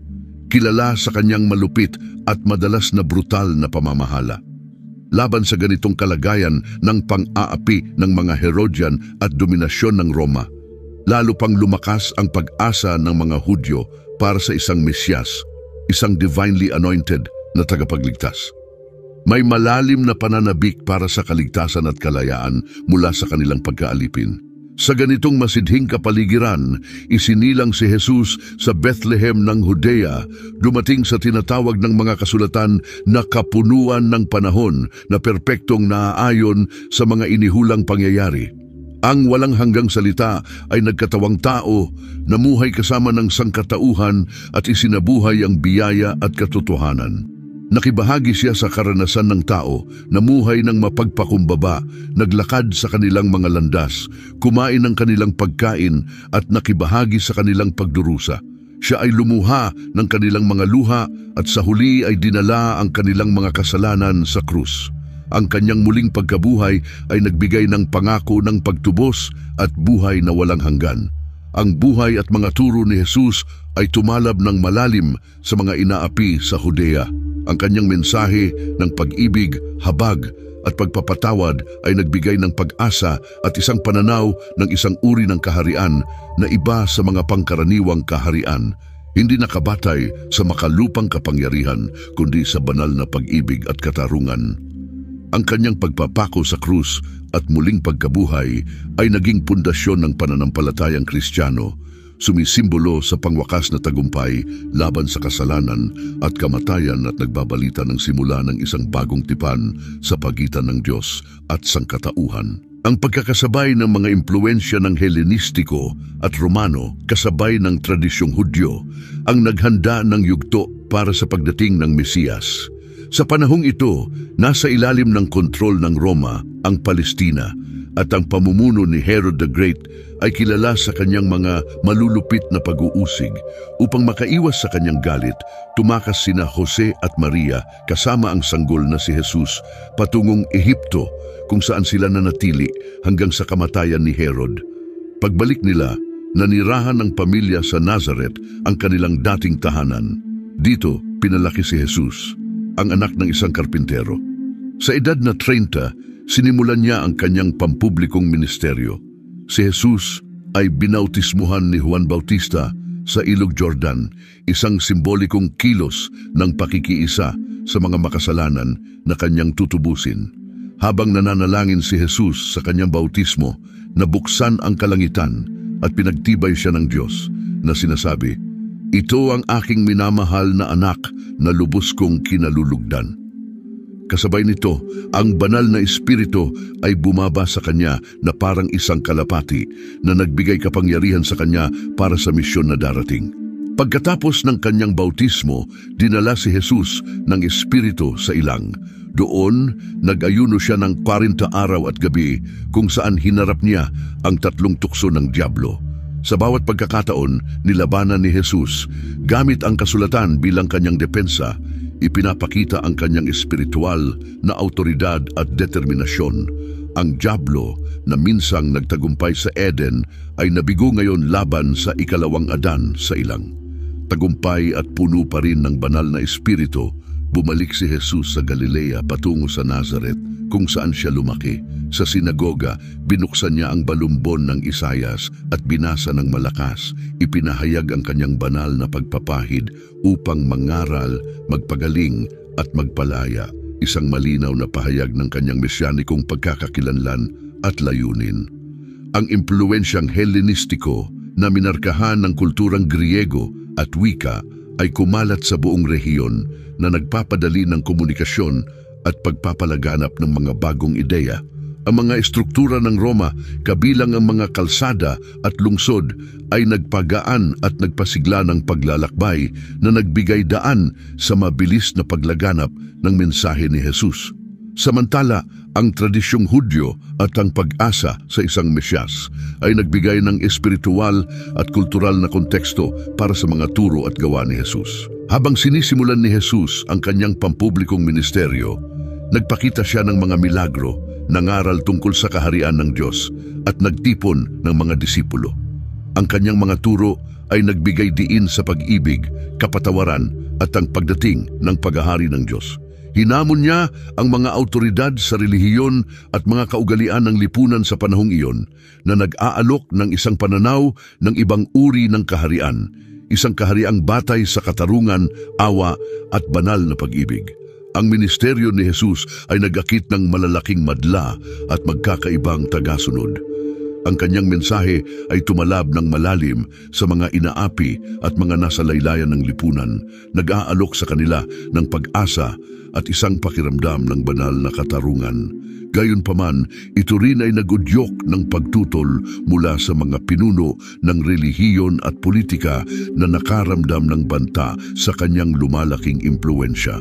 A: kilala sa kanyang malupit at madalas na brutal na pamamahala. Laban sa ganitong kalagayan ng pang-aapi ng mga Herodian at dominasyon ng Roma, lalo pang lumakas ang pag-asa ng mga Hudyo para sa isang Mesyas, isang divinely anointed na tagapagligtas. May malalim na pananabik para sa kaligtasan at kalayaan mula sa kanilang pagkaalipin. Sa ganitong masidhing kapaligiran, isinilang si Jesus sa Bethlehem ng Judea, dumating sa tinatawag ng mga kasulatan na kapunuan ng panahon na perpektong naaayon sa mga inihulang pangyayari. Ang walang hanggang salita ay nagkatawang tao, namuhay kasama ng sangkatauhan at isinabuhay ang biyaya at katotohanan. Nakibahagi siya sa karanasan ng tao, namuhay ng mapagpakumbaba, naglakad sa kanilang mga landas, kumain ng kanilang pagkain at nakibahagi sa kanilang pagdurusa. Siya ay lumuha ng kanilang mga luha at sa huli ay dinala ang kanilang mga kasalanan sa krus. Ang kanyang muling pagkabuhay ay nagbigay ng pangako ng pagtubos at buhay na walang hanggan. Ang buhay at mga turo ni Jesus ay tumalab ng malalim sa mga inaapi sa Judea. Ang kanyang mensahe ng pag-ibig, habag at pagpapatawad ay nagbigay ng pag-asa at isang pananaw ng isang uri ng kaharian na iba sa mga pangkaraniwang kaharian, hindi nakabatay sa makalupang kapangyarihan kundi sa banal na pag-ibig at katarungan. Ang kanyang pagpapako sa krus at muling pagkabuhay ay naging pundasyon ng pananampalatayang Kristiyano, sumisimbolo sa pangwakas na tagumpay laban sa kasalanan at kamatayan at nagbabalita ng simula ng isang bagong tipan sa pagitan ng Diyos at sangkatauhan. Ang pagkakasabay ng mga impluensya ng Helenistiko at Romano kasabay ng tradisyong Hudyo ang naghanda ng yugto para sa pagdating ng Mesiyas. Sa panahong ito, nasa ilalim ng kontrol ng Roma ang Palestina at ang pamumuno ni Herod the Great ay kilala sa kanyang mga malulupit na pag-uusig. Upang makaiwas sa kanyang galit, tumakas sina Jose at Maria kasama ang sanggol na si Jesus patungong Ehipto kung saan sila nanatili hanggang sa kamatayan ni Herod. Pagbalik nila, nanirahan ng pamilya sa Nazareth ang kanilang dating tahanan. Dito, pinalaki si Jesus, ang anak ng isang karpintero. Sa edad na 30, sinimulan niya ang kanyang pampublikong ministeryo. Si Jesus ay binautismuhan ni Juan Bautista sa Ilog Jordan, isang simbolikong kilos ng pakikiisa sa mga makasalanan na kanyang tutubusin. Habang nananalangin si Jesus sa kanyang bautismo, nabuksan ang kalangitan at pinagtibay siya ng Diyos na sinasabi, "Ito ang aking minamahal na anak na lubos kong kinalulugdan." Kasabay nito, ang banal na espiritu ay bumaba sa kanya na parang isang kalapati na nagbigay kapangyarihan sa kanya para sa misyon na darating. Pagkatapos ng kanyang bautismo, dinala si Jesus ng espiritu sa ilang. Doon, nag-ayuno siya ng 40 araw at gabi kung saan hinarap niya ang 3 tukso ng dyablo. Sa bawat pagkakataon, nilabanan ni Jesus, gamit ang kasulatan bilang kanyang depensa, ipinapakita ang kanyang espiritual na autoridad at determinasyon. Ang dyablo na minsang nagtagumpay sa Eden ay nabigo ngayon laban sa ikalawang Adan sa ilang. Tagumpay at puno pa rin ng banal na espiritu, bumalik si Jesus sa Galilea patungo sa Nazaret kung saan siya lumaki. Sa sinagoga, binuksan niya ang balumbon ng Isayas at binasa ng malakas. Ipinahayag ang kanyang banal na pagpapahid upang mangaral, magpagaling at magpalaya. Isang malinaw na pahayag ng kanyang mesyanikong pagkakakilanlan at layunin. Ang impluensyang Hellenistiko na minarkahan ng kulturang Griego at wika ay kumalat sa buong rehiyon na nagpapadali ng komunikasyon at pagpapalaganap ng mga bagong ideya. Ang mga estruktura ng Roma, kabilang ang mga kalsada at lungsod, ay nagpagaan at nagpasigla ng paglalakbay na nagbigay daan sa mabilis na paglaganap ng mensahe ni Jesus. Samantala, ang tradisyong Hudyo at ang pag-asa sa isang Mesyas ay nagbigay ng espiritual at kultural na konteksto para sa mga turo at gawa ni Jesus. Habang sinisimulan ni Jesus ang kanyang pampublikong ministeryo, nagpakita siya ng mga milagro, nangaral tungkol sa kaharian ng Diyos at nagtipon ng mga disipulo. Ang kanyang mga turo ay nagbigay diin sa pag-ibig, kapatawaran at ang pagdating ng paghahari ng Diyos. Hinamon niya ang mga autoridad sa relihiyon at mga kaugalian ng lipunan sa panahong iyon na nag-aalok ng isang pananaw ng ibang uri ng kaharian, isang kahariang batay sa katarungan, awa at banal na pag-ibig. Ang ministeryo ni Jesus ay nag-akit ng malalaking madla at magkakaibang tagasunod. Ang kanyang mensahe ay tumalab ng malalim sa mga inaapi at mga nasa laylayan ng lipunan, nag-aalok sa kanila ng pag-asa at isang pakiramdam ng banal na katarungan. Gayunpaman, ito rin ay nagudyok ng pagtutol mula sa mga pinuno ng relihiyon at politika na nakaramdam ng banta sa kanyang lumalaking impluensya.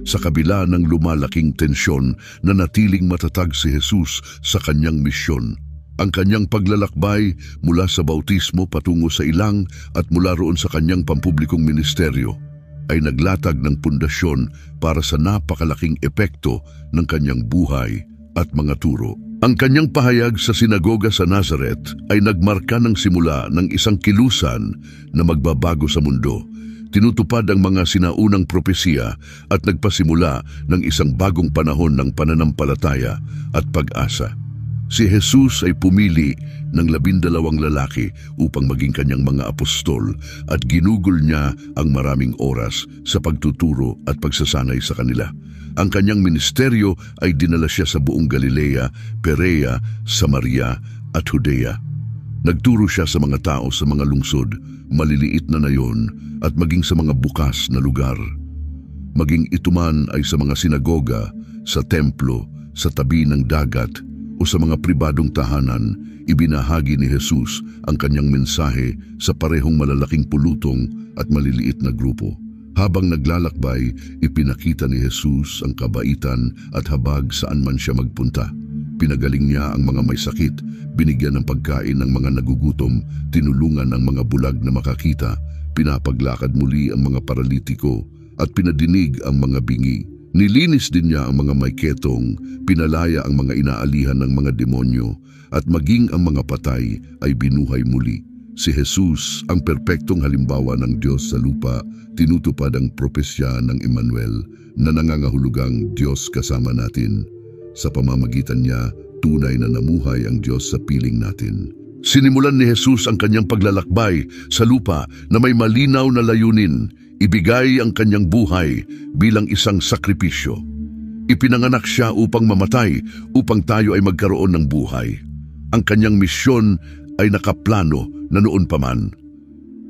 A: Sa kabila ng lumalaking tensyon, nanatiling matatag si Jesus sa kanyang misyon. Ang kanyang paglalakbay mula sa bautismo patungo sa ilang at mula roon sa kanyang pampublikong ministeryo ay naglatag ng pundasyon para sa napakalaking epekto ng kanyang buhay at mga turo. Ang kanyang pahayag sa sinagoga sa Nazaret ay nagmarka ng simula ng isang kilusan na magbabago sa mundo. Tinutupad ang mga sinaunang propesiya at nagpasimula ng isang bagong panahon ng pananampalataya at pag-asa. Si Jesus ay pumili ng 12 lalaki upang maging kanyang mga apostol at ginugol niya ang maraming oras sa pagtuturo at pagsasanay sa kanila. Ang kanyang ministeryo ay dinala siya sa buong Galilea, Perea, Samaria at Judea. Nagturo siya sa mga tao sa mga lungsod, maliliit na nayon at maging sa mga bukas na lugar. Maging ito man ay sa mga sinagoga, sa templo, sa tabi ng dagat, o sa mga pribadong tahanan, ibinahagi ni Jesus ang kanyang mensahe sa parehong malalaking pulutong at maliliit na grupo. Habang naglalakbay, ipinakita ni Jesus ang kabaitan at habag saan man siya magpunta. Pinagaling niya ang mga may sakit, binigyan ng pagkain ng mga nagugutom, tinulungan ang mga bulag na makakita, pinapaglakad muli ang mga paralitiko, at pinadinig ang mga bingi. Nilinis din niya ang mga may ketong, pinalaya ang mga inaalihan ng mga demonyo, at maging ang mga patay ay binuhay muli. Si Jesus, ang perpektong halimbawa ng Diyos sa lupa, tinutupad ang propesya ng Emmanuel na nangangahulugang Diyos kasama natin. Sa pamamagitan niya, tunay na namuhay ang Diyos sa piling natin. Sinimulan ni Jesus ang kanyang paglalakbay sa lupa na may malinaw na layunin, ibigay ang kanyang buhay bilang isang sakripisyo. Ipinanganak siya upang mamatay, upang tayo ay magkaroon ng buhay. Ang kanyang misyon ay nakaplano na noon pa man.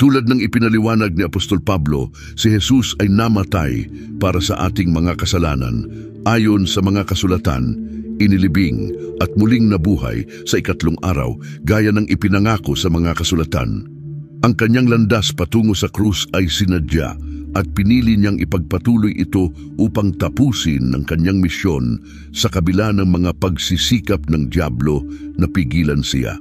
A: Tulad ng ipinaliwanag ni Apostol Pablo, si Jesus ay namatay para sa ating mga kasalanan. Ayon sa mga kasulatan, inilibing at muling nabuhay sa ikatlong araw gaya ng ipinangako sa mga kasulatan. Ang kanyang landas patungo sa krus ay sinadya at pinili niyang ipagpatuloy ito upang tapusin ang kanyang misyon sa kabila ng mga pagsisikap ng dyablo na pigilan siya.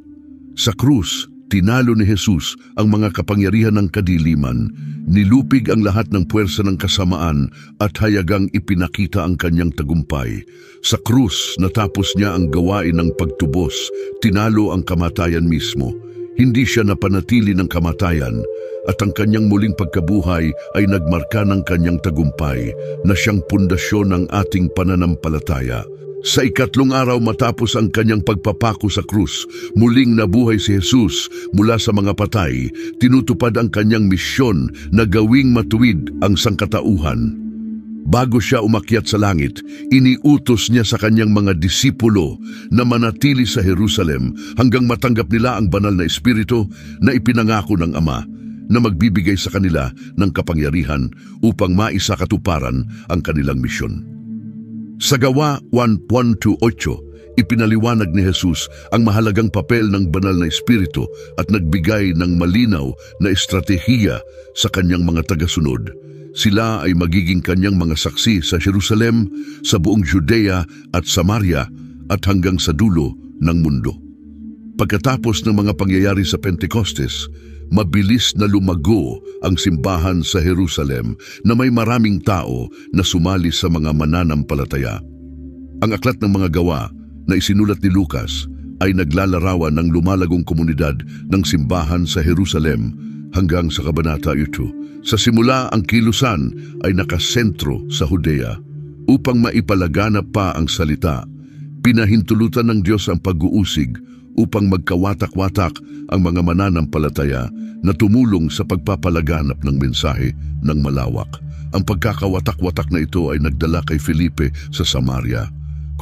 A: Sa krus, Tinalo ni Jesus ang mga kapangyarihan ng kadiliman, nilupig ang lahat ng puwersa ng kasamaan at hayagang ipinakita ang kanyang tagumpay. Sa krus, natapos niya ang gawain ng pagtubos, tinalo ang kamatayan mismo. Hindi siya napanatili ng kamatayan at ang kanyang muling pagkabuhay ay nagmarka ng kanyang tagumpay na siyang pundasyon ng ating pananampalataya. Sa ikatlong araw matapos ang kanyang pagpapako sa krus, muling nabuhay si Jesus mula sa mga patay, tinutupad ang kanyang misyon na gawing matuwid ang sangkatauhan. Bago siya umakyat sa langit, iniutos niya sa kanyang mga disipulo na manatili sa Jerusalem hanggang matanggap nila ang banal na Espiritu na ipinangako ng Ama na magbibigay sa kanila ng kapangyarihan upang maisakatuparan ang kanilang misyon. Sa Gawa 1:1-8, ipinaliwanag ni Jesus ang mahalagang papel ng banal na Espiritu at nagbigay ng malinaw na estratehiya sa kanyang mga tagasunod. Sila ay magiging kanyang mga saksi sa Jerusalem, sa buong Judea at Samaria at hanggang sa dulo ng mundo. Pagkatapos ng mga pangyayari sa Pentecostes, mabilis na lumago ang simbahan sa Jerusalem na may maraming tao na sumali sa mga mananampalataya. Ang aklat ng mga gawa na isinulat ni Lucas ay naglalarawan ng lumalagong komunidad ng simbahan sa Jerusalem hanggang sa Kabanata 8. Sa simula, ang kilusan ay nakasentro sa Judea. Upang maipalaganap pa ang salita, pinahintulutan ng Diyos ang pag-uusig upang magkawatak-watak ang mga mananampalataya na tumulong sa pagpapalaganap ng mensahe ng malawak. Ang pagkakawatak-watak na ito ay nagdala kay Felipe sa Samaria,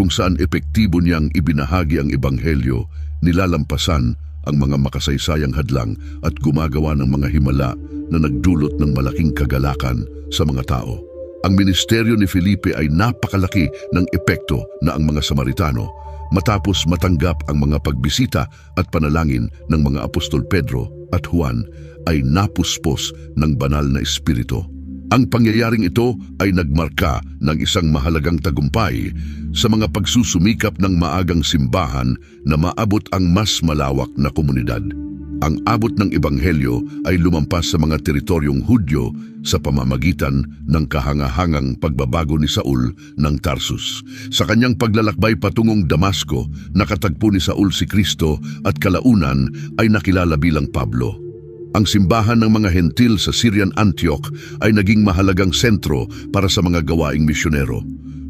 A: kung saan epektibo niyang ibinahagi ang ebanghelyo, nilalampasan ang mga makasaysayang hadlang at gumagawa ng mga himala na nagdulot ng malaking kagalakan sa mga tao. Ang ministeryo ni Felipe ay napakalaki ng epekto na ang mga Samaritano matapos matanggap ang mga pagbisita at panalangin ng mga Apostol Pedro at Juan ay napuspos ng banal na Espiritu. Ang pangyayaring ito ay nagmarka ng isang mahalagang tagumpay sa mga pagsusumikap ng maagang simbahan na maabot ang mas malawak na komunidad. Ang abot ng ebanghelyo ay lumampas sa mga teritoryong Hudyo sa pamamagitan ng kahangahangang pagbabago ni Saul ng Tarsus. Sa kanyang paglalakbay patungong Damasco, nakatagpo ni Saul si Kristo at kalaunan ay nakilala bilang Pablo. Ang simbahan ng mga Hentil sa Syrian Antioch ay naging mahalagang sentro para sa mga gawaing misyonero.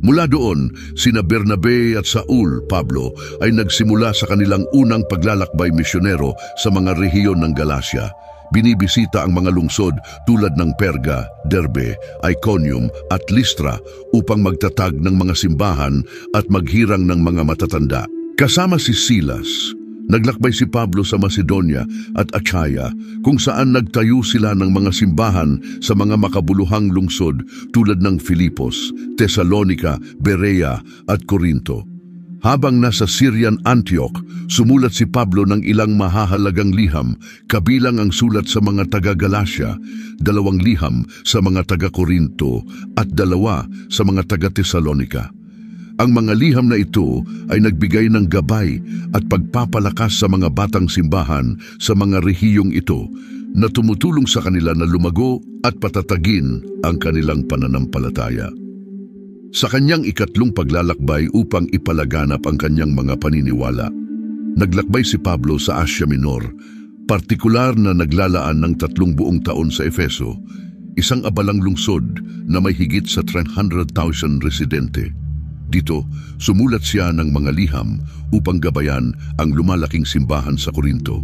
A: Mula doon, sina Bernabe at Saul Pablo ay nagsimula sa kanilang unang paglalakbay misyonero sa mga rehiyon ng Galacia. Binibisita ang mga lungsod tulad ng Perga, Derbe, Iconium at Lystra upang magtatag ng mga simbahan at maghirang ng mga matatanda. Kasama si Silas, naglakbay si Pablo sa Macedonia at Achaia kung saan nagtayo sila ng mga simbahan sa mga makabuluhang lungsod tulad ng Filipos, Thessalonica, Berea at Corinto. Habang nasa Syrian Antioch, sumulat si Pablo ng ilang mahahalagang liham, kabilang ang sulat sa mga taga-Galacia, 2 liham sa mga taga-Corinto at 2 sa mga taga-Thessalonica. Ang mga liham na ito ay nagbigay ng gabay at pagpapalakas sa mga batang simbahan sa mga rehiyong ito na tumutulong sa kanila na lumago at patatagin ang kanilang pananampalataya. Sa kanyang ikatlong paglalakbay upang ipalaganap ang kanyang mga paniniwala, naglakbay si Pablo sa Asia Minor, partikular na naglalaan ng 3 buong taon sa Efeso, isang abalang lungsod na may higit sa 300,000 residente. Dito, sumulat siya ng mga liham upang gabayan ang lumalaking simbahan sa Corinto.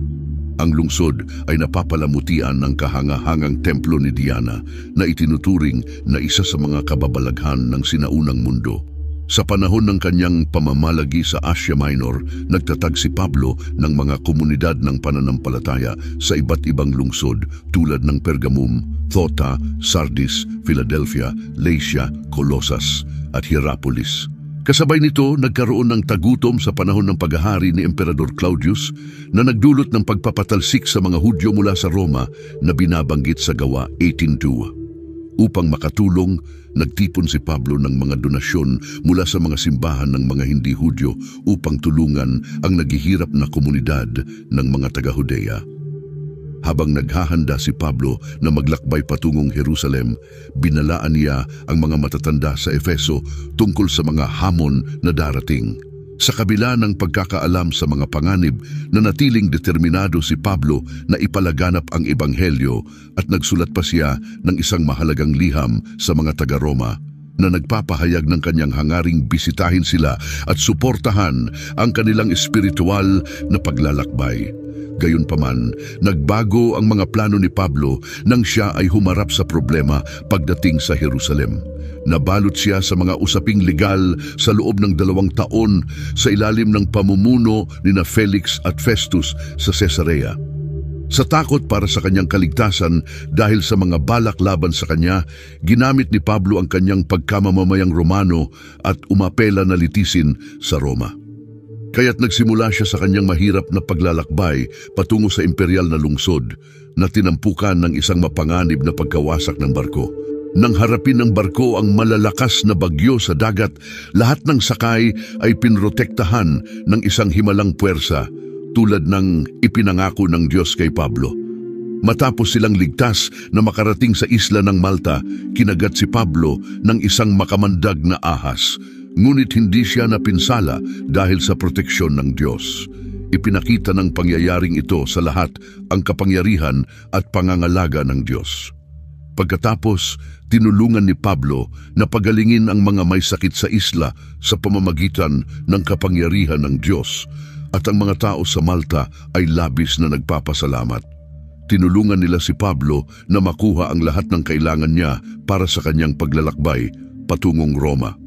A: Ang lungsod ay napapalamutian ng kahangahangang templo ni Diana na itinuturing na isa sa mga kababalaghan ng sinaunang mundo. Sa panahon ng kanyang pamamalagi sa Asia Minor, nagtatag si Pablo ng mga komunidad ng pananampalataya sa iba't ibang lungsod tulad ng Pergamum, Thota, Sardis, Philadelphia, Lasia, Colosas at Hierapolis. Kasabay nito, nagkaroon ng tagutom sa panahon ng paghahari ni Emperador Claudius na nagdulot ng pagpapatalsik sa mga Hudyo mula sa Roma na binabanggit sa Gawa 18:2. Upang makatulong, nagtipon si Pablo ng mga donasyon mula sa mga simbahan ng mga hindi Hudyo upang tulungan ang naghihirap na komunidad ng mga taga-Judea. Habang naghahanda si Pablo na maglakbay patungong Jerusalem, binalaan niya ang mga matatanda sa Efeso tungkol sa mga hamon na darating. Sa kabila ng pagkakaalam sa mga panganib, nanatiling determinado si Pablo na ipalaganap ang ebanghelyo at nagsulat pa siya ng isang mahalagang liham sa mga taga-Roma na nagpapahayag ng kanyang hangaring bisitahin sila at suportahan ang kanilang espiritual na paglalakbay. Gayunpaman, nagbago ang mga plano ni Pablo nang siya ay humarap sa problema pagdating sa Jerusalem. Nabalot siya sa mga usaping legal sa loob ng 2 taon sa ilalim ng pamumuno ni Felix at Festus sa Caesarea. Sa takot para sa kanyang kaligtasan dahil sa mga balak laban sa kanya, ginamit ni Pablo ang kanyang pagkamamamayang Romano at umapela na litisin sa Roma. Kaya't nagsimula siya sa kanyang mahirap na paglalakbay patungo sa imperial na lungsod na tinampukan ng isang mapanganib na pagkawasak ng barko. Nang harapin ng barko ang malalakas na bagyo sa dagat, lahat ng sakay ay pinrotektahan ng isang himalang puwersa tulad ng ipinangako ng Diyos kay Pablo. Matapos silang ligtas na makarating sa isla ng Malta, kinagat si Pablo ng isang makamandag na ahas. Ngunit hindi siya napinsala dahil sa proteksyon ng Diyos. Ipinakita ng pangyayaring ito sa lahat ang kapangyarihan at pangangalaga ng Diyos. Pagkatapos, tinulungan ni Pablo na pagalingin ang mga may sakit sa isla sa pamamagitan ng kapangyarihan ng Diyos, at ang mga tao sa Malta ay labis na nagpapasalamat. Tinulungan nila si Pablo na makuha ang lahat ng kailangan niya para sa kanyang paglalakbay patungong Roma.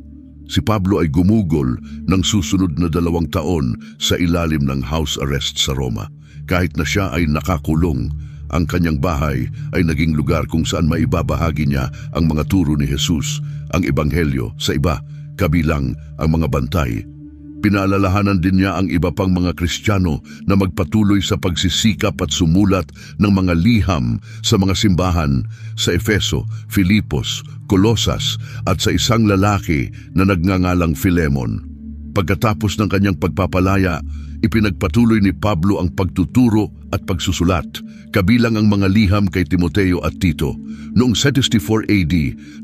A: Si Pablo ay gumugol ng susunod na 2 taon sa ilalim ng house arrest sa Roma. Kahit na siya ay nakakulong, ang kanyang bahay ay naging lugar kung saan maibabahagi niya ang mga turo ni Jesus, ang ebanghelyo sa iba, kabilang ang mga bantay. Pinaalalahanan din niya ang iba pang mga Kristiyano na magpatuloy sa pagsisikap at sumulat ng mga liham sa mga simbahan sa Efeso, Filipos, Colosas at sa isang lalaki na nagngangalang Filemon. Pagkatapos ng kanyang pagpapalaya, ipinagpatuloy ni Pablo ang pagtuturo at pagsusulat, kabilang ang mga liham kay Timoteo at Tito. Noong 74 AD,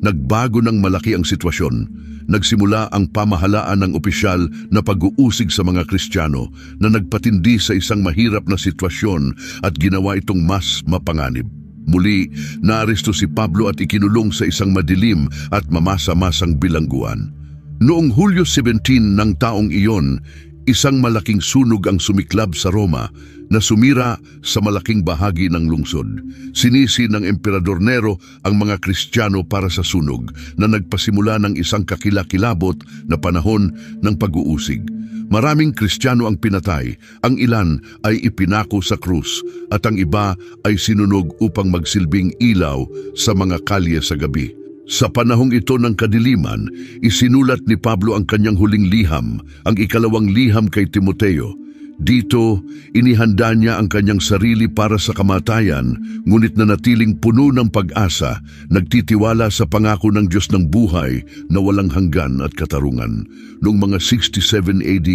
A: nagbago ng malaki ang sitwasyon. Nagsimula ang pamahalaan ng opisyal na pag-uusig sa mga Kristiyano na nagpatindi sa isang mahirap na sitwasyon at ginawa itong mas mapanganib. Muli, naaresto si Pablo at ikinulong sa isang madilim at mamasa-masang bilangguan. Noong Hulyo 17 ng taong iyon, isang malaking sunog ang sumiklab sa Roma na sumira sa malaking bahagi ng lungsod. Sinisi ng Emperador Nero ang mga Kristiyano para sa sunog na nagpasimula ng isang kakilakilabot na panahon ng pag-uusig. Maraming Kristiyano ang pinatay, ang ilan ay ipinako sa krus at ang iba ay sinunog upang magsilbing ilaw sa mga kalye sa gabi. Sa panahong ito ng kadiliman, isinulat ni Pablo ang kanyang huling liham, ang 2 liham kay Timoteo. Dito, inihanda niya ang kanyang sarili para sa kamatayan, ngunit nanatiling puno ng pag-asa, nagtitiwala sa pangako ng Diyos ng buhay na walang hanggan at katarungan. Noong mga 67 AD,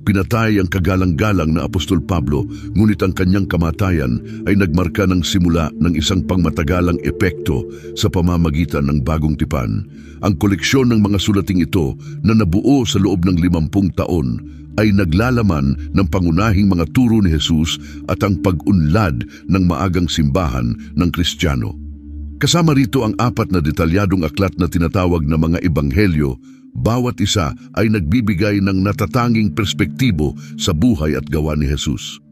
A: pinatay ang kagalang-galang na Apostol Pablo, ngunit ang kanyang kamatayan ay nagmarka ng simula ng isang pangmatagalang epekto sa pamamagitan ng Bagong Tipan. Ang koleksyon ng mga sulating ito na nabuo sa loob ng 50 taon ay naglalaman ng pangunahing mga turo ni Jesus at ang pag-unlad ng maagang simbahan ng Kristiyano. Kasama rito ang 4 na detalyadong aklat na tinatawag na mga ebanghelyo. Bawat isa ay nagbibigay ng natatanging perspektibo sa buhay at gawa ni Jesus.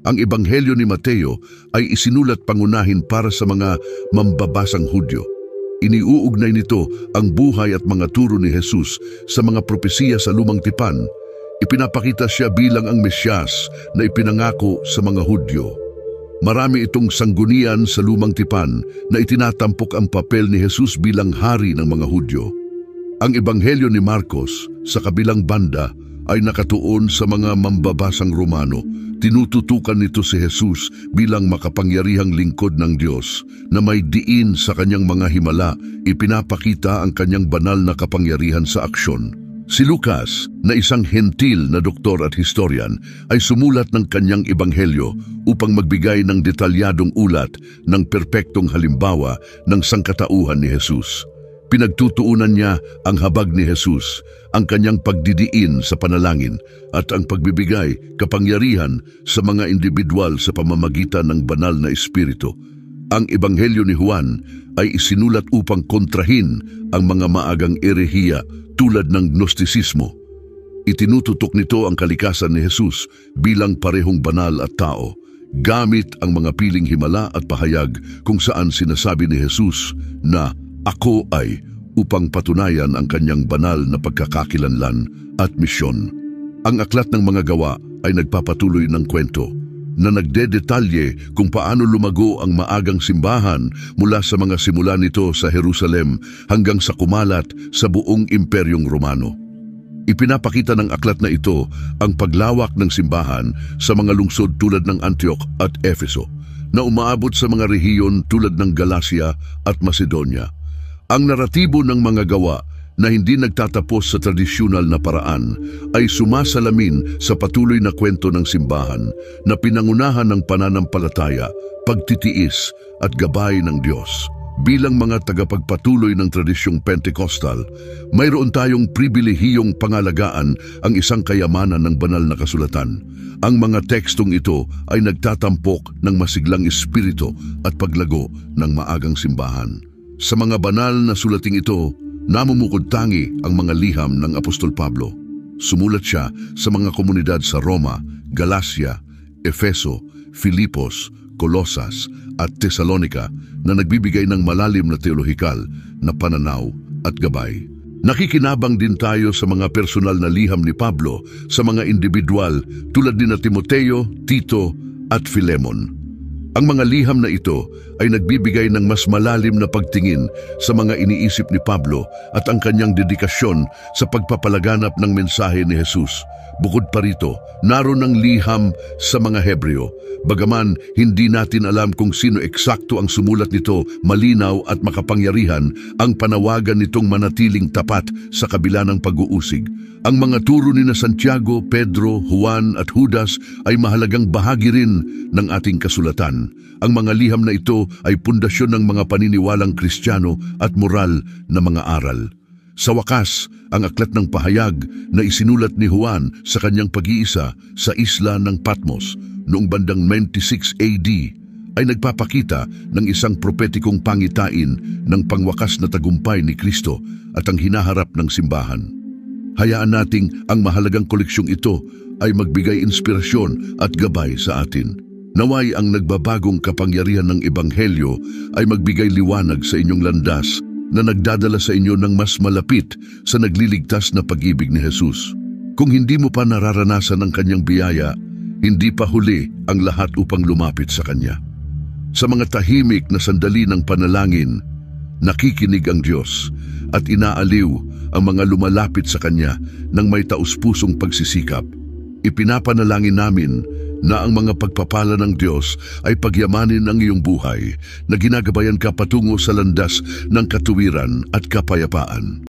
A: Ang ebanghelyo ni Mateo ay isinulat pangunahin para sa mga mambabasang Hudyo. Iniuugnay nito ang buhay at mga turo ni Jesus sa mga propesiya sa Lumang Tipan. Ipinapakita siya bilang ang Mesyas na ipinangako sa mga Hudyo. Marami itong sanggunian sa Lumang Tipan na itinatampok ang papel ni Jesus bilang hari ng mga Hudyo. Ang ebanghelyo ni Marcos, sa kabilang banda, ay nakatuon sa mga mambabasang Romano. Tinututukan nito si Jesus bilang makapangyarihang lingkod ng Diyos na may diin sa kanyang mga himala. Ipinapakita ang kanyang banal na kapangyarihan sa aksyon. Si Lucas, na isang hentil na doktor at historian, ay sumulat ng kanyang ebanghelyo upang magbigay ng detalyadong ulat ng perpektong halimbawa ng sangkatauhan ni Jesus. Pinagtutuunan niya ang habag ni Jesus, ang kanyang pagdidiin sa panalangin at ang pagbibigay kapangyarihan sa mga individual sa pamamagitan ng banal na espiritu. Ang ebanghelyo ni Juan ay isinulat upang kontrahin ang mga maagang erehiya tulad ng Gnostisismo. Itinututok nito ang kalikasan ni Jesus bilang parehong banal at tao, gamit ang mga piling himala at pahayag kung saan sinasabi ni Jesus na "Ako ay" upang patunayan ang kanyang banal na pagkakakilanlan at misyon. Ang aklat ng mga gawa ay nagpapatuloy ng kwento na nagdedetalye kung paano lumago ang maagang simbahan mula sa mga simula nito sa Jerusalem hanggang sa kumalat sa buong Imperyong Romano. Ipinapakita ng aklat na ito ang paglawak ng simbahan sa mga lungsod tulad ng Antioch at Efeso, na umaabot sa mga rehiyon tulad ng Galacia at Macedonia. Ang naratibo ng mga gawa na hindi nagtatapos sa tradisyonal na paraan ay sumasalamin sa patuloy na kwento ng simbahan na pinangunahan ng pananampalataya, pagtitiis at gabay ng Diyos. Bilang mga tagapagpatuloy ng tradisyong Pentecostal, mayroon tayong pribilehiyong pangalagaan ang isang kayamanan ng banal na kasulatan. Ang mga tekstong ito ay nagtatampok ng masiglang espiritu at paglago ng maagang simbahan. Sa mga banal na sulating ito, namumukod tangi ang mga liham ng Apostol Pablo. Sumulat siya sa mga komunidad sa Roma, Galacia, Efeso, Filipos, Colosas at Thessalonica na nagbibigay ng malalim na teolohikal na pananaw at gabay. Nakikinabang din tayo sa mga personal na liham ni Pablo sa mga individual tulad ni Timoteo, Tito at Filemon. Ang mga liham na ito ay nagbibigay ng mas malalim na pagtingin sa mga iniisip ni Pablo at ang kanyang dedikasyon sa pagpapalaganap ng mensahe ni Jesus. Bukod pa rito, naroon ang liham sa mga Hebreo. Bagaman hindi natin alam kung sino eksakto ang sumulat nito, malinaw at makapangyarihan ang panawagan nitong manatiling tapat sa kabila ng pag-uusig. Ang mga turo ni Santiago, Pedro, Juan at Judas ay mahalagang bahagi rin ng ating kasulatan. Ang mga liham na ito ay pundasyon ng mga paniniwalang Kristiyano at moral na mga aral. Sa wakas, ang aklat ng pahayag na isinulat ni Juan sa kanyang pag-iisa sa isla ng Patmos noong bandang 96 AD ay nagpapakita ng isang propetikong pangitain ng pangwakas na tagumpay ni Kristo at ang hinaharap ng simbahan. Hayaan nating ang mahalagang koleksyong ito ay magbigay inspirasyon at gabay sa atin. Naway ang nagbabagong kapangyarihan ng Ebanghelyo ay magbigay liwanag sa inyong landas na nagdadala sa inyo ng mas malapit sa nagliligtas na pag-ibig ni Jesus. Kung hindi mo pa nararanasan ang kanyang biyaya, hindi pa huli ang lahat upang lumapit sa kanya. Sa mga tahimik na sandali ng panalangin, nakikinig ang Diyos at inaaliw ang mga lumalapit sa kanya ng may taus-pusong pagsisikap. Ipinapanalangin namin na ang mga pagpapala ng Diyos ay pagyamanin ang iyong buhay na ginagabayan ka patungo sa landas ng katuwiran at kapayapaan.